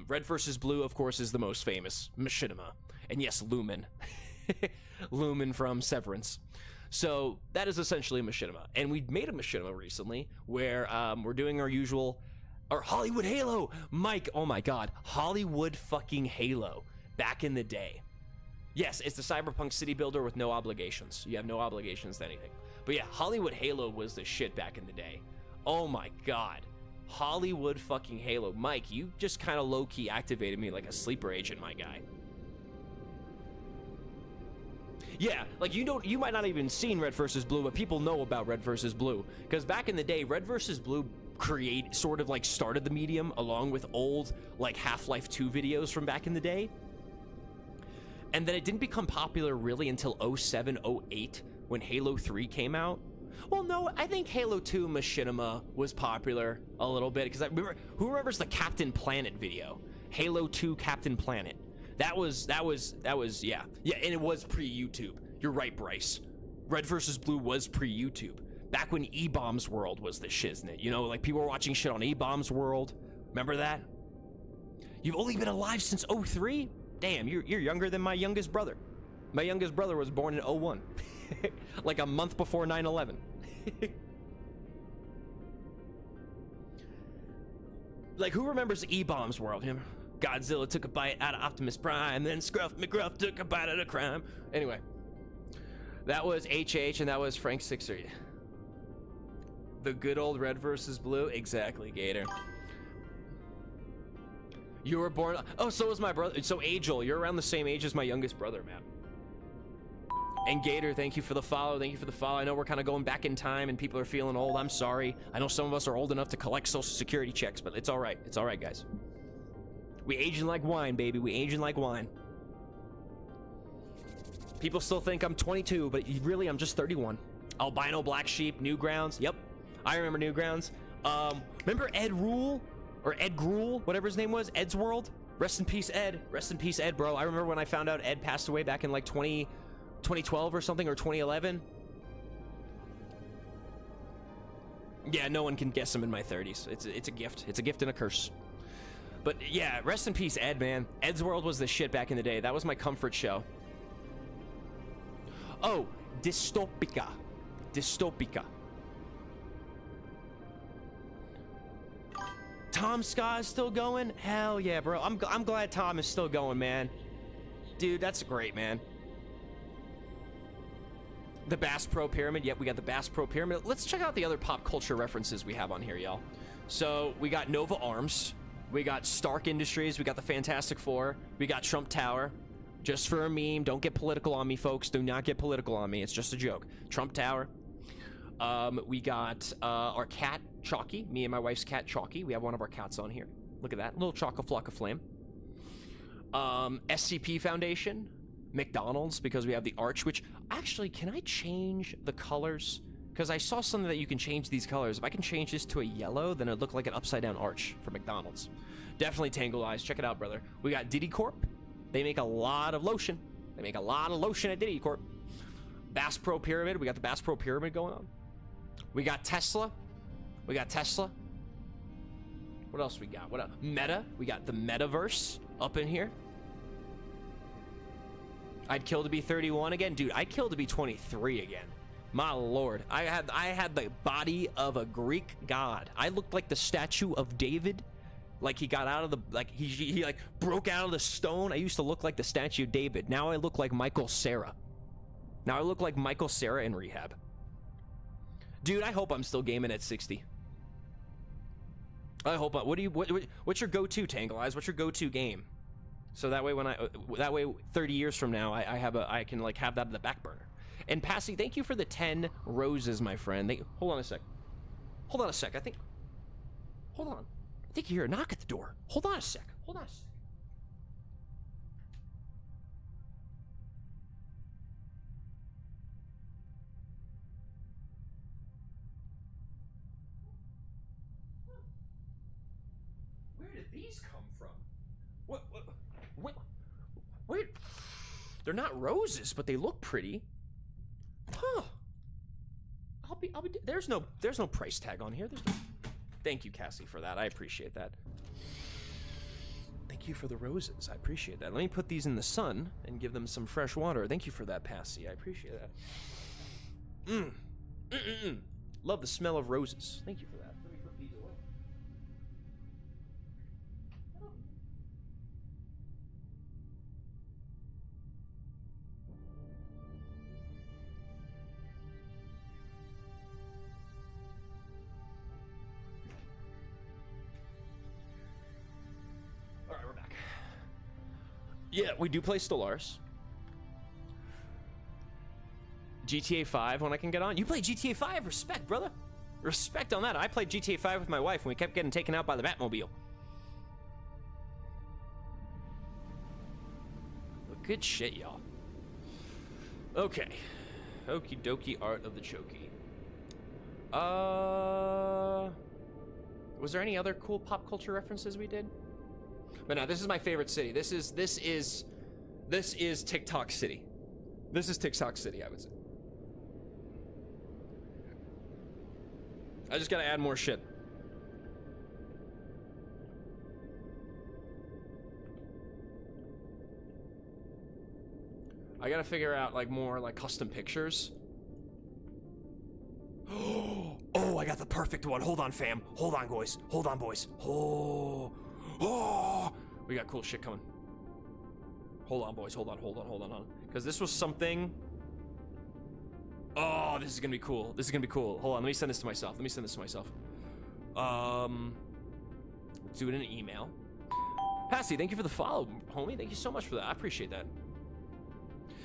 Red vs. Blue, of course, is the most famous machinima, and yes, Lumen, Lumen from Severance. So that is essentially a machinima, and we made a machinima recently where we're doing our usual, or Hollywood Halo, Mike. Oh my God, Hollywood fucking Halo. Back in the day, yes, it's the cyberpunk city builder with no obligations. You have no obligations to anything. But yeah, Hollywood Halo was the shit back in the day. Oh my God, Hollywood fucking Halo, Mike. You just kind of low key activated me like a sleeper agent, my guy. Yeah, like you might not even seen Red vs. Blue, but people know about Red vs. Blue. Because back in the day, Red vs. Blue sort of like started the medium along with old like Half-Life 2 videos from back in the day. And then it didn't become popular really until 07, 08 when Halo 3 came out. Well, no, I think Halo 2 machinima was popular a little bit, because I remember, who remembers the Captain Planet video? Halo 2 Captain Planet. That was, yeah. Yeah, and it was pre-YouTube. You're right, Bryce. Red vs. Blue was pre-YouTube. Back when E-Bombs World was the shiznit. You know, like people were watching shit on E-Bombs World. Remember that? You've only been alive since 03? Damn, you're younger than my youngest brother. My youngest brother was born in 01. Like a month before 9/11. Like, who remembers E-Bombs World? You know? Godzilla took a bite out of Optimus Prime, then Scruff McGruff took a bite out of crime. Anyway, that was HH, and that was Frank Sixer. The good old Red vs. Blue? Exactly, Gator. You were born... Oh, so was my brother. So, Angel, you're around the same age as my youngest brother, man. And Gator, thank you for the follow. Thank you for the follow. I know we're kind of going back in time and people are feeling old. I'm sorry. I know some of us are old enough to collect Social Security checks, but it's all right. It's all right, guys. We aging like wine, baby. We aging like wine. People still think I'm 22, but really I'm just 31. Albino Black Sheep, Newgrounds. Yep, I remember Newgrounds. Remember Ed Rule? Or Ed Gruel, whatever his name was? Ed's World? Rest in peace, Ed. Rest in peace, Ed, bro. I remember when I found out Ed passed away back in like 2012 or something, or 2011. Yeah, no one can guess him in my 30s. It's a gift. It's a gift and a curse. But yeah, rest in peace, Ed, man. Ed's World was the shit back in the day. That was my comfort show. Oh, Dystopica. Dystopica. Tom Ska is still going? Hell yeah, bro. I'm glad Tom is still going, man. Dude, that's great, man. The Bass Pro Pyramid. Yep, we got the Bass Pro Pyramid. Let's check out the other pop culture references we have on here, y'all. So, we got Nova Arms. We got Stark Industries. We got the Fantastic Four. We got Trump Tower. Just for a meme. Don't get political on me, folks. Do not get political on me. It's just a joke. Trump Tower. We got our cat, Chalky. Me and my wife's cat, Chalky. We have one of our cats on here. Look at that. Little Chock-a-Flock of Flame. SCP Foundation. McDonald's, because we have the arch, which... Actually, can I change the colors? Because I saw something that you can change these colors. If I can change this to a yellow, then it'd look like an upside-down arch for McDonald's. Definitely Tangled Eyes. Check it out, brother. We got Diddy Corp. They make a lot of lotion. They make a lot of lotion at Diddy Corp. Bass Pro Pyramid. We got the Bass Pro Pyramid going on. We got Tesla. We got Tesla. What else we got? What else? Meta. We got the Metaverse up in here. I'd kill to be 31 again. Dude, I'd kill to be 23 again. My lord. I had the body of a Greek god. I looked like the statue of David. Like he got out of the, like he like broke out of the stone. I used to look like the statue of David. Now I look like Michael Cera. Now I look like Michael Cera in rehab. Dude, I hope I'm still gaming at 60. I hope. What's your go-to, Tangle Eyes? What's your go-to game? So that way, that way, 30 years from now, I can like have that in the back burner. And Passy, thank you for the 10 roses, my friend. Hold on a sec. Hold on a sec. Hold on. I think you hear a knock at the door. Hold on a sec. Hold on a sec. Where did these come from? What? Where? They're not roses, but they look pretty. Huh. There's no price tag on here. Thank you, Cassie, for that. I appreciate that. Thank you for the roses. I appreciate that. Let me put these in the sun and give them some fresh water. Thank you for that, Passy. I appreciate that. Love the smell of roses. Thank you for that. Let me put these away. Alright, we're back. Yeah, we do play Stellaris. GTA 5 when I can get on. You play GTA 5? Respect, brother. Respect on that. I played GTA 5 with my wife and we kept getting taken out by the Batmobile. Good shit, y'all. Okay. Okie dokie, Art of the Chokey. Was there any other cool pop culture references we did? But no, this is my favorite city. This is TikTok City. This is TikTok City, I would say. I just gotta add more shit. I gotta figure out like more like custom pictures. Oh, I got the perfect one. Hold on, fam. Hold on, boys. Hold on, boys. Oh, we got cool shit coming. Hold on, boys. Hold on. Because this was something. Oh, this is gonna be cool. Hold on, let me send this to myself. Let's do it in an email. Passy, thank you for the follow, homie. Thank you so much for that. I appreciate that.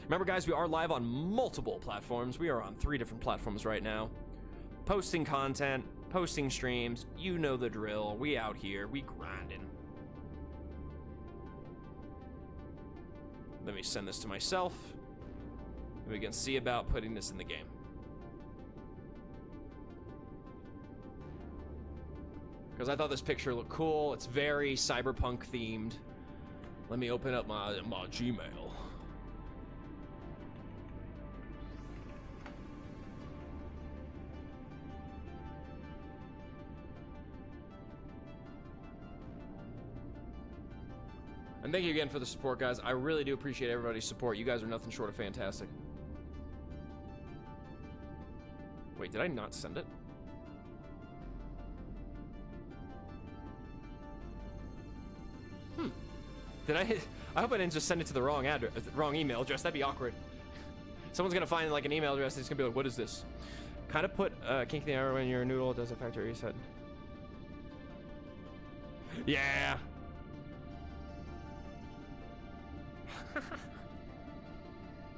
Remember, guys, we are live on multiple platforms. We are on 3 different platforms right now. Posting content, posting streams. You know the drill. We out here. We grinding. Let me send this to myself. We can see about putting this in the game. Because I thought this picture looked cool. It's very cyberpunk themed. Let me open up my Gmail. And thank you again for the support, guys. I really do appreciate everybody's support. You guys are nothing short of fantastic. Wait, did I not send it? Did I hope I didn't just send it to the wrong address, wrong email address. That'd be awkward. Someone's gonna find like an email address and it's gonna be like, what is this? Kind of put kink in the arrow when your noodle does a factory reset. Yeah.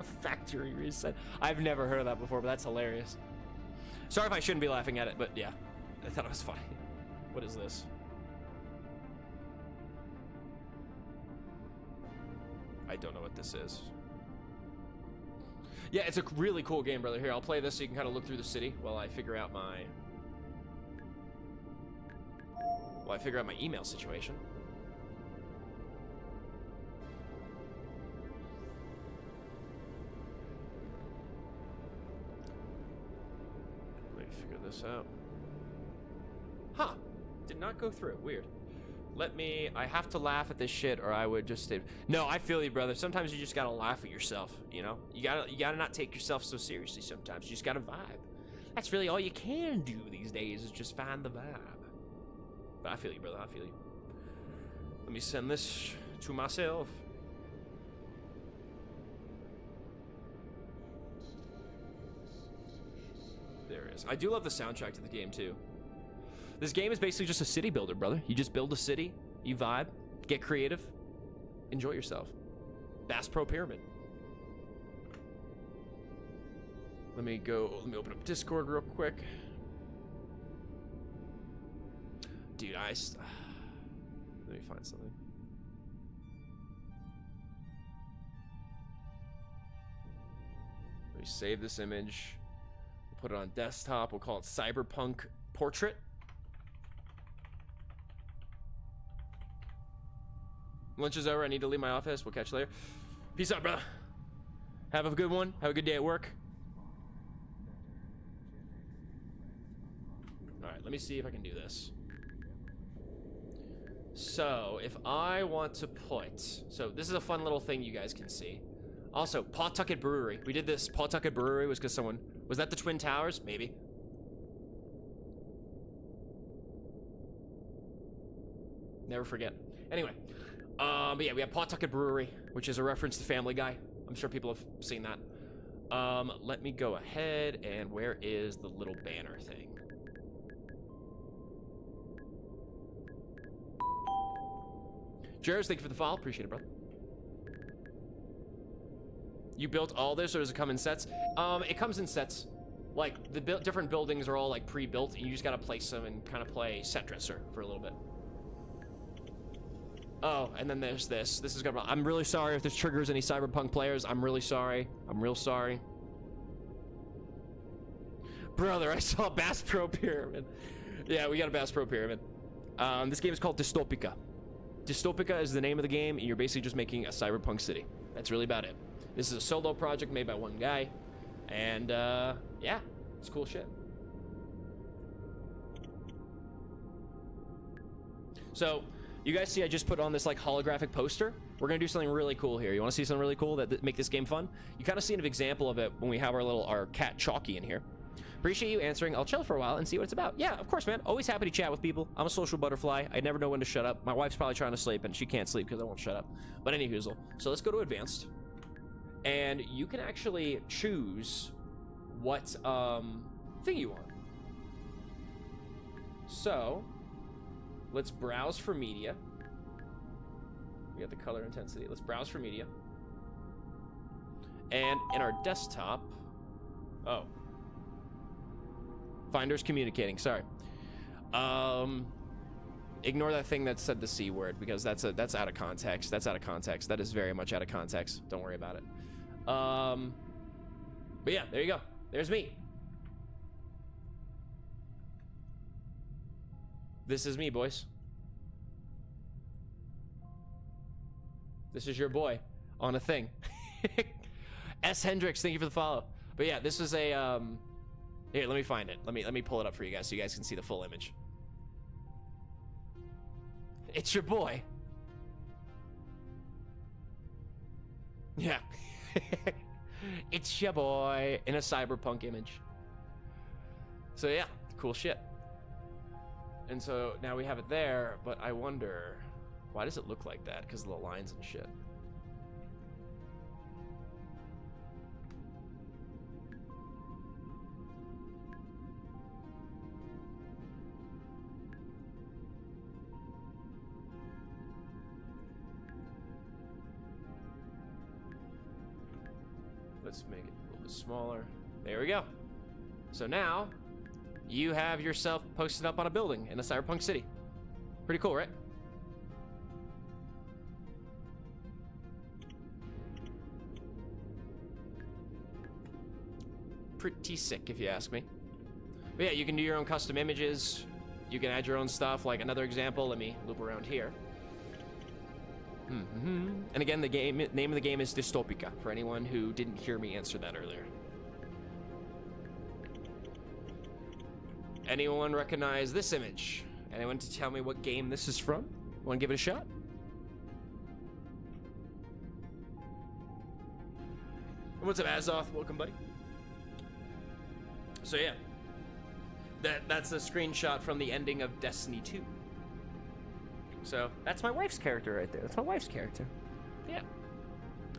A factory reset. I've never heard of that before, but that's hilarious. Sorry if I shouldn't be laughing at it, but yeah, I thought it was funny. What is this? I don't know what this is. Yeah, it's a really cool game, brother. Here, I'll play this so you can kind of look through the city while I figure out my email situation. Let me figure this out. Huh. Did not go through. Weird. I have to laugh at this shit or I would just stay. No, I feel you, brother. Sometimes you just gotta laugh at yourself, you know? You gotta not take yourself so seriously sometimes. You just gotta vibe. That's really all you can do these days is just find the vibe. But I feel you, brother. I feel you. Let me send this to myself. There it is. I do love the soundtrack to the game, too. This game is basically just a city builder, brother. You just build a city, you vibe, get creative, enjoy yourself. Bass Pro Pyramid. Let me open up Discord real quick. Dude, let me find something. Let me save this image. We'll put it on desktop. We'll call it Cyberpunk Portrait. Lunch is over. I need to leave my office. We'll catch you later. Peace out, brother. Have a good one. Have a good day at work. All right, let me see if I can do this. So, if I want to put... So, this is a fun little thing you guys can see. Also, Pawtucket Brewery. We did this. Pawtucket Brewery was because someone... Was that the Twin Towers? Maybe. Never forget. Anyway. But yeah, we have Pawtucket Brewery, which is a reference to Family Guy. I'm sure people have seen that. Let me go ahead and where is the little banner thing? Jared, thank you for the follow. Appreciate it, brother. You built all this, or does it come in sets? It comes in sets. Like, the different buildings are all, like, pre-built, and you just gotta place them and kind of play set dresser for a little bit. Oh, and then there's this. This is gonna... I'm really sorry if this triggers any Cyberpunk players. I'm really sorry. I'm real sorry. Brother, I saw Bass Pro Pyramid. Yeah, we got a Bass Pro Pyramid. This game is called Dystopica. Dystopica is the name of the game, and you're basically just making a cyberpunk city. That's really about it. This is a solo project made by one guy, and yeah, it's cool shit. So, you guys see I just put on this like holographic poster? We're gonna do something really cool here. You wanna see something really cool that make this game fun? You kind of see an example of it when we have our cat Chalky in here. Appreciate you answering. I'll chill for a while and see what it's about. Yeah, of course, man. Always happy to chat with people. I'm a social butterfly. I never know when to shut up. My wife's probably trying to sleep, and she can't sleep because I won't shut up. But any hoozle. So let's go to advanced. And you can actually choose what thing you want. So, let's browse for media. We got the color intensity. Let's browse for media. And in our desktop... Oh. Finder's communicating, sorry. Ignore that thing that said the C word because that's out of context. That's out of context. That is very much out of context. Don't worry about it. But yeah, there you go. There's me. This is me, boys. This is your boy on a thing. S. Hendricks, thank you for the follow. But yeah, this is a here, let me find it. Let me pull it up for you guys so you guys can see the full image. It's your boy. Yeah. It's your boy in a cyberpunk image. So yeah, cool shit. And so now we have it there, but I wonder, why does it look like that? Because of the lines and shit. Let's make it a little bit smaller. There we go. So now, you have yourself posted up on a building in a cyberpunk city. Pretty cool, right? Pretty sick, if you ask me. But yeah, you can do your own custom images. You can add your own stuff. Like another example, let me loop around here. And again, the name of the game is Dystopica, for anyone who didn't hear me answer that earlier. Anyone recognize this image? Anyone to tell me what game this is from? Want to give it a shot? What's up, Azoth? Welcome, buddy. So yeah, that's a screenshot from the ending of Destiny 2. So that's my wife's character right there. That's my wife's character. Yeah,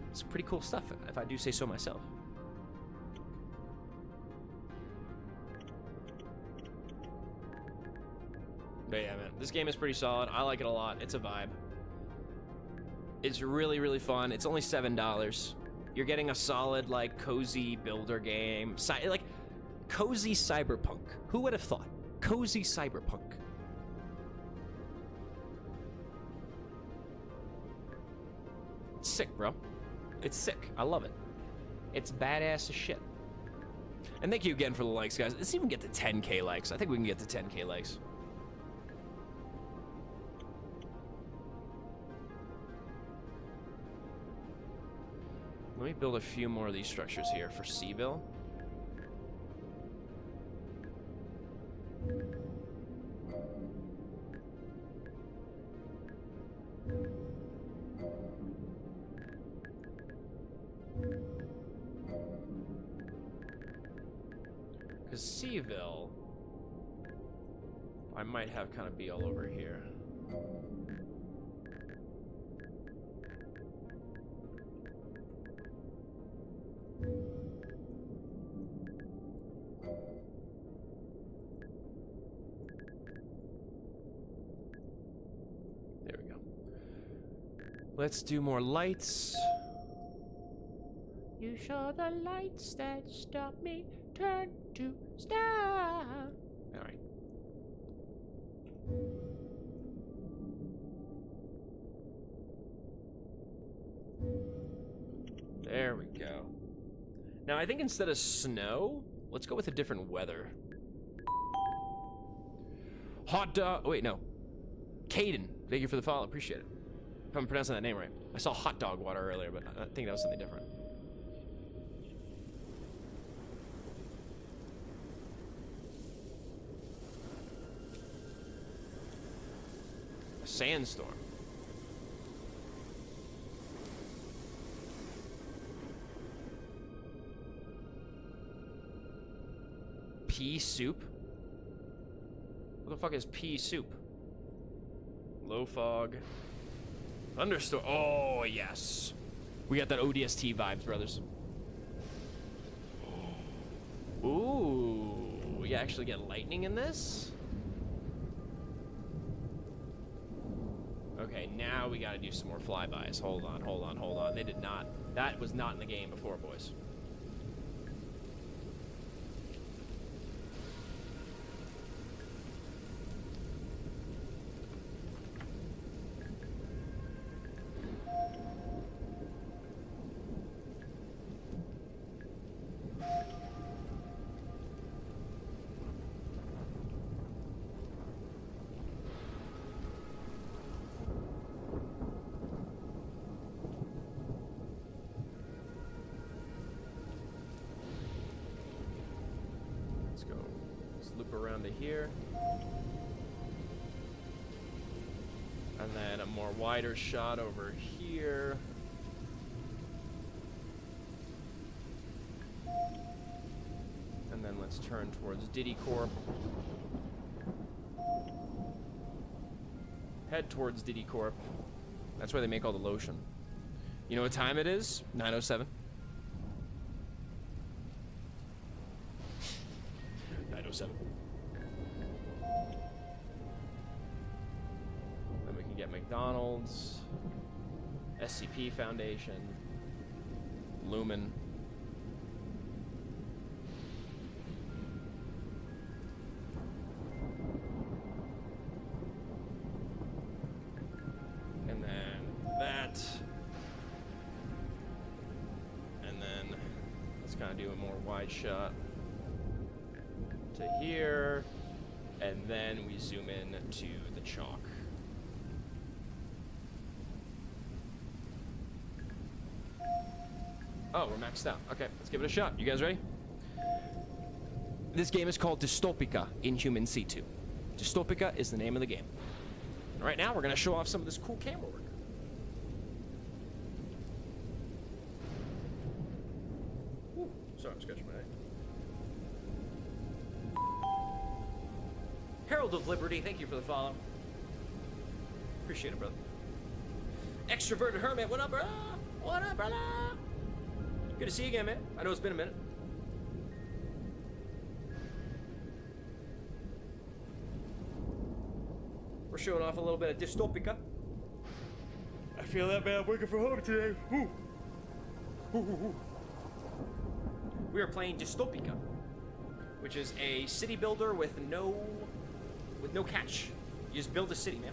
it's pretty cool stuff, if I do say so myself. But yeah, man, this game is pretty solid. I like it a lot. It's a vibe. It's really, really fun. It's only $7. You're getting a solid, like, cozy builder game. Like, cozy cyberpunk. Who would have thought? Cozy cyberpunk. It's sick, bro. It's sick. I love it. It's badass as shit. And thank you again for the likes, guys. Let's even get to 10K likes. I think we can get to 10K likes. Let me build a few more of these structures here for Seville. Because Seville, I might have kind of be all over here. There we go. Let's do more lights. You show the lights that stop me, turn to stop. All right. There we go. Now, I think instead of snow, let's go with a different weather. Hot dog. Wait, no. Caden, thank you for the follow. Appreciate it. If I'm pronouncing that name right. I saw hot dog water earlier, but I think that was something different. A sandstorm. Pea soup? What the fuck is pea soup? Low fog. Thunderstorm. Oh, yes. We got that ODST vibes, brothers. Ooh. We actually get lightning in this? Okay, now we gotta do some more flybys. Hold on, hold on, hold on. They did not. That was not in the game before, boys. Around to here, and then a more wider shot over here, and then let's turn towards Diddy Corp. Head towards Diddy Corp. That's where they make all the lotion. You know what time it is? 9:07. 9:07. McDonald's, SCP Foundation, Lumen. And then that. And then let's kind of do a more wide shot. to here, and then we zoom in to the chalk. Oh, we're maxed out. Okay, let's give it a shot. You guys ready? This game is called Dystopica Inhuman C2. Dystopica is the name of the game. And right now, we're going to show off some of this cool camera work. Ooh, sorry, I'm scratching my eye. Herald of Liberty, thank you for the follow. Appreciate it, brother. Extroverted Hermit, what up, brother? What up, brother? Good to see you again, man. I know it's been a minute. We're showing off a little bit of Dystopica. I feel that, man. I'm working from home today. Woo. Woo, woo, woo. We are playing Dystopica, which is a city builder with no catch. You just build a city, man.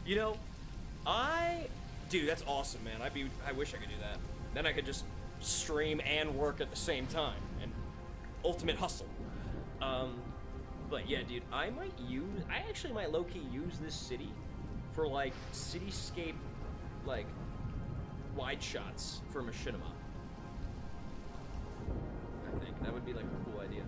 You know, dude, that's awesome, man. I wish I could do that. Then I could just stream and work at the same time, and ultimate hustle. But yeah, dude, I actually might low-key use this city for like cityscape, like wide shots for machinima. I think that would be like a cool idea.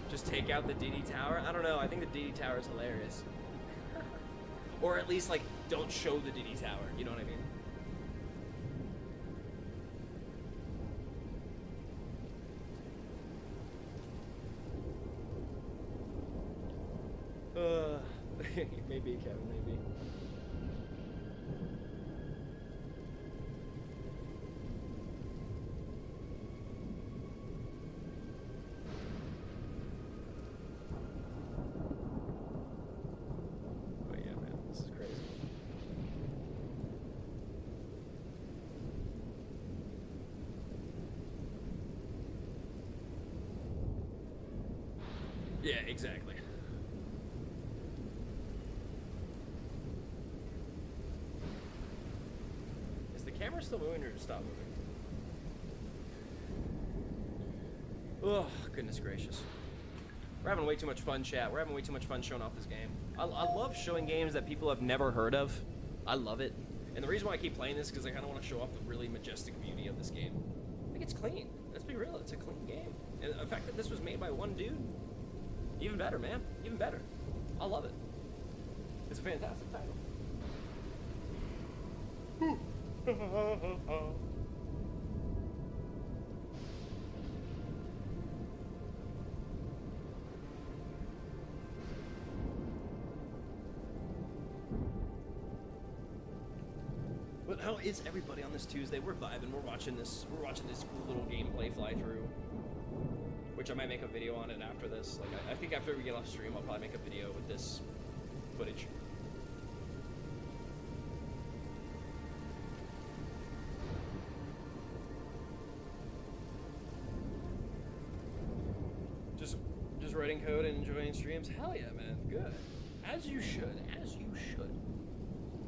Just take out the DD Tower? I don't know, I think the DD Tower is hilarious. Or at least, like, don't show the DD Tower, you know what I mean? Maybe, Kevin, maybe. Yeah, exactly. Is the camera still moving or just stop moving? Oh, goodness gracious. We're having way too much fun, chat. We're having way too much fun showing off this game. I love showing games that people have never heard of. I love it. And the reason why I keep playing this is because I kind of want to show off the really majestic beauty of this game. I think it's clean. Let's be real. It's a clean game. And the fact that this was made by one dude, even better, man. Even better. I love it. It's a fantastic title. But how is everybody on this Tuesday? We're vibing. We're watching this cool little gameplay fly through. Which I might make a video on it after this. Like, I think after we get off stream, I'll probably make a video with this footage. Just writing code and enjoying streams? Hell yeah, man. Good. As you should. As you should.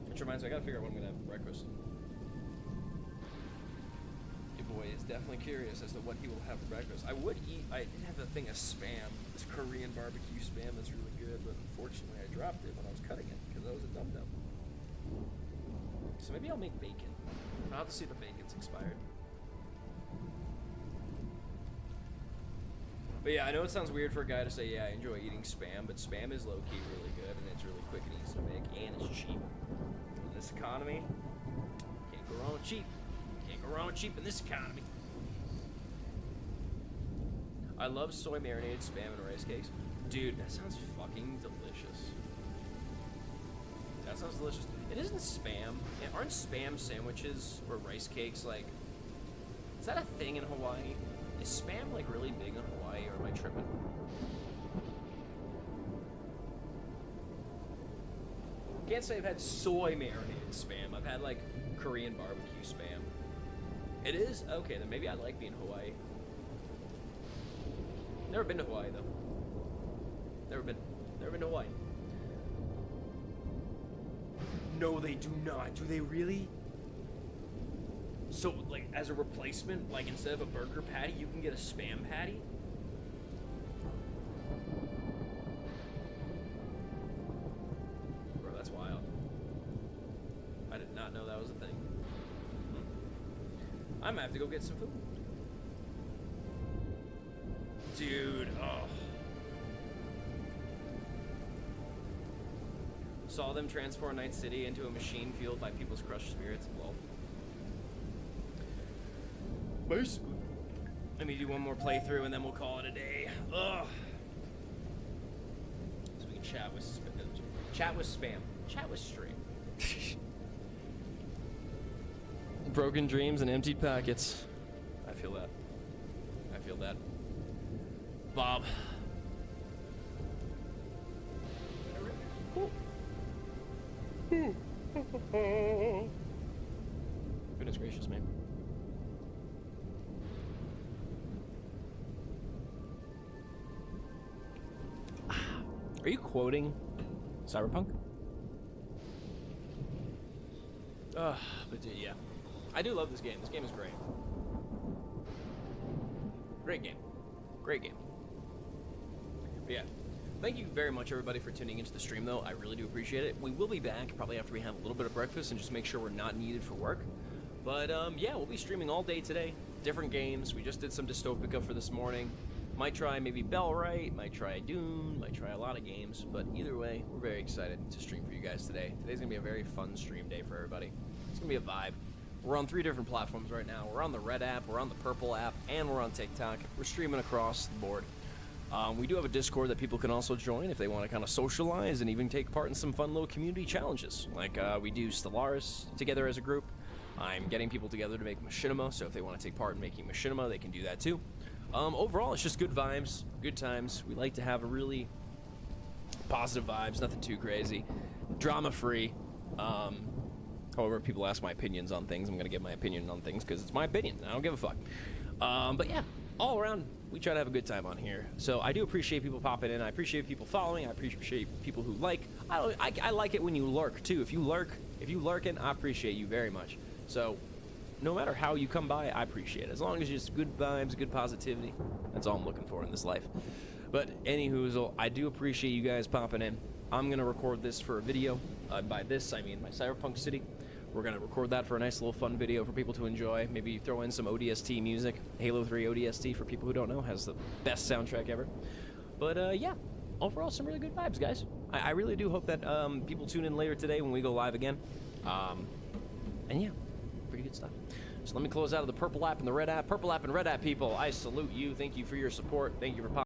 Which reminds me, I gotta figure out what I'm gonna have for breakfast. Boy is definitely curious as to what he will have for breakfast. I did have a thing of Spam, this Korean barbecue Spam that's really good, but unfortunately I dropped it when I was cutting it because I was a dum-dum. So maybe I'll make bacon. I'll have to see if the bacon's expired. But yeah, I know it sounds weird for a guy to say, yeah, I enjoy eating Spam, but Spam is low-key really good, and it's really quick and easy to make, and it's cheap. In this economy, can't go wrong with cheap. Can't go wrong with cheap in this economy. I love soy marinated spam and rice cakes. Dude, that sounds fucking delicious. That sounds delicious. It isn't spam. Aren't spam sandwiches or rice cakes like... Is that a thing in Hawaii? Is spam like really big in Hawaii, or am I tripping? Can't say I've had soy marinated spam. I've had like Korean barbecue spam. It is? Okay, then maybe I like being in Hawaii. Never been to Hawaii though. Never been to Hawaii. No, they do not. Do they really? So, like, as a replacement, like, instead of a burger patty, you can get a spam patty? Bro, that's wild. I did not know that was a thing. I might have to go get some food. Dude, oh. Saw them transform Night City into a machine fueled by people's crushed spirits. Well, basically. Let me do one more playthrough and then we'll call it a day. Ugh. So we can chat with spam. Chat with stream. Broken dreams and emptied packets. I feel that. I feel that. Bob. Goodness gracious, man. Are you quoting Cyberpunk? But yeah. I do love this game. This game is great. Great game. Great game. But yeah. Thank you very much, everybody, for tuning into the stream, though. I really do appreciate it. We will be back probably after we have a little bit of breakfast and just make sure we're not needed for work. But, yeah, we'll be streaming all day today. Different games. We just did some Dystopica for this morning. Might try maybe Bellwright, might try Dune, might try a lot of games. But either way, we're very excited to stream for you guys today. Today's going to be a very fun stream day for everybody. It's going to be a vibe. We're on 3 different platforms right now. We're on the Red app, we're on the Purple app, and we're on TikTok. We're streaming across the board. We do have a Discord that people can also join if they want to kind of socialize and even take part in some fun little community challenges. Like, we do Stellaris together as a group. I'm getting people together to make machinima, so if they want to take part in making machinima, they can do that too. Overall, it's just good vibes, good times. We like to have a really positive vibes, nothing too crazy. Drama-free. However, people ask my opinions on things. I'm going to give my opinion on things because it's my opinion. I don't give a fuck. But yeah, all around, we try to have a good time on here. So I do appreciate people popping in. I appreciate people following. I appreciate people who like. I like it when you lurk too. If you lurking, I appreciate you very much. So no matter how you come by, I appreciate it. As long as it's good vibes, good positivity, that's all I'm looking for in this life. But anywho, I do appreciate you guys popping in. I'm gonna record this for a video. By this, I mean my Cyberpunk City. We're going to record that for a nice little fun video for people to enjoy. Maybe throw in some ODST music. Halo 3 ODST, for people who don't know, has the best soundtrack ever. But, yeah, overall, some really good vibes, guys. I really do hope that people tune in later today when we go live again. And, yeah, pretty good stuff. So let me close out of the Purple app and the Red app. Purple app and Red app, people, I salute you. Thank you for your support. Thank you for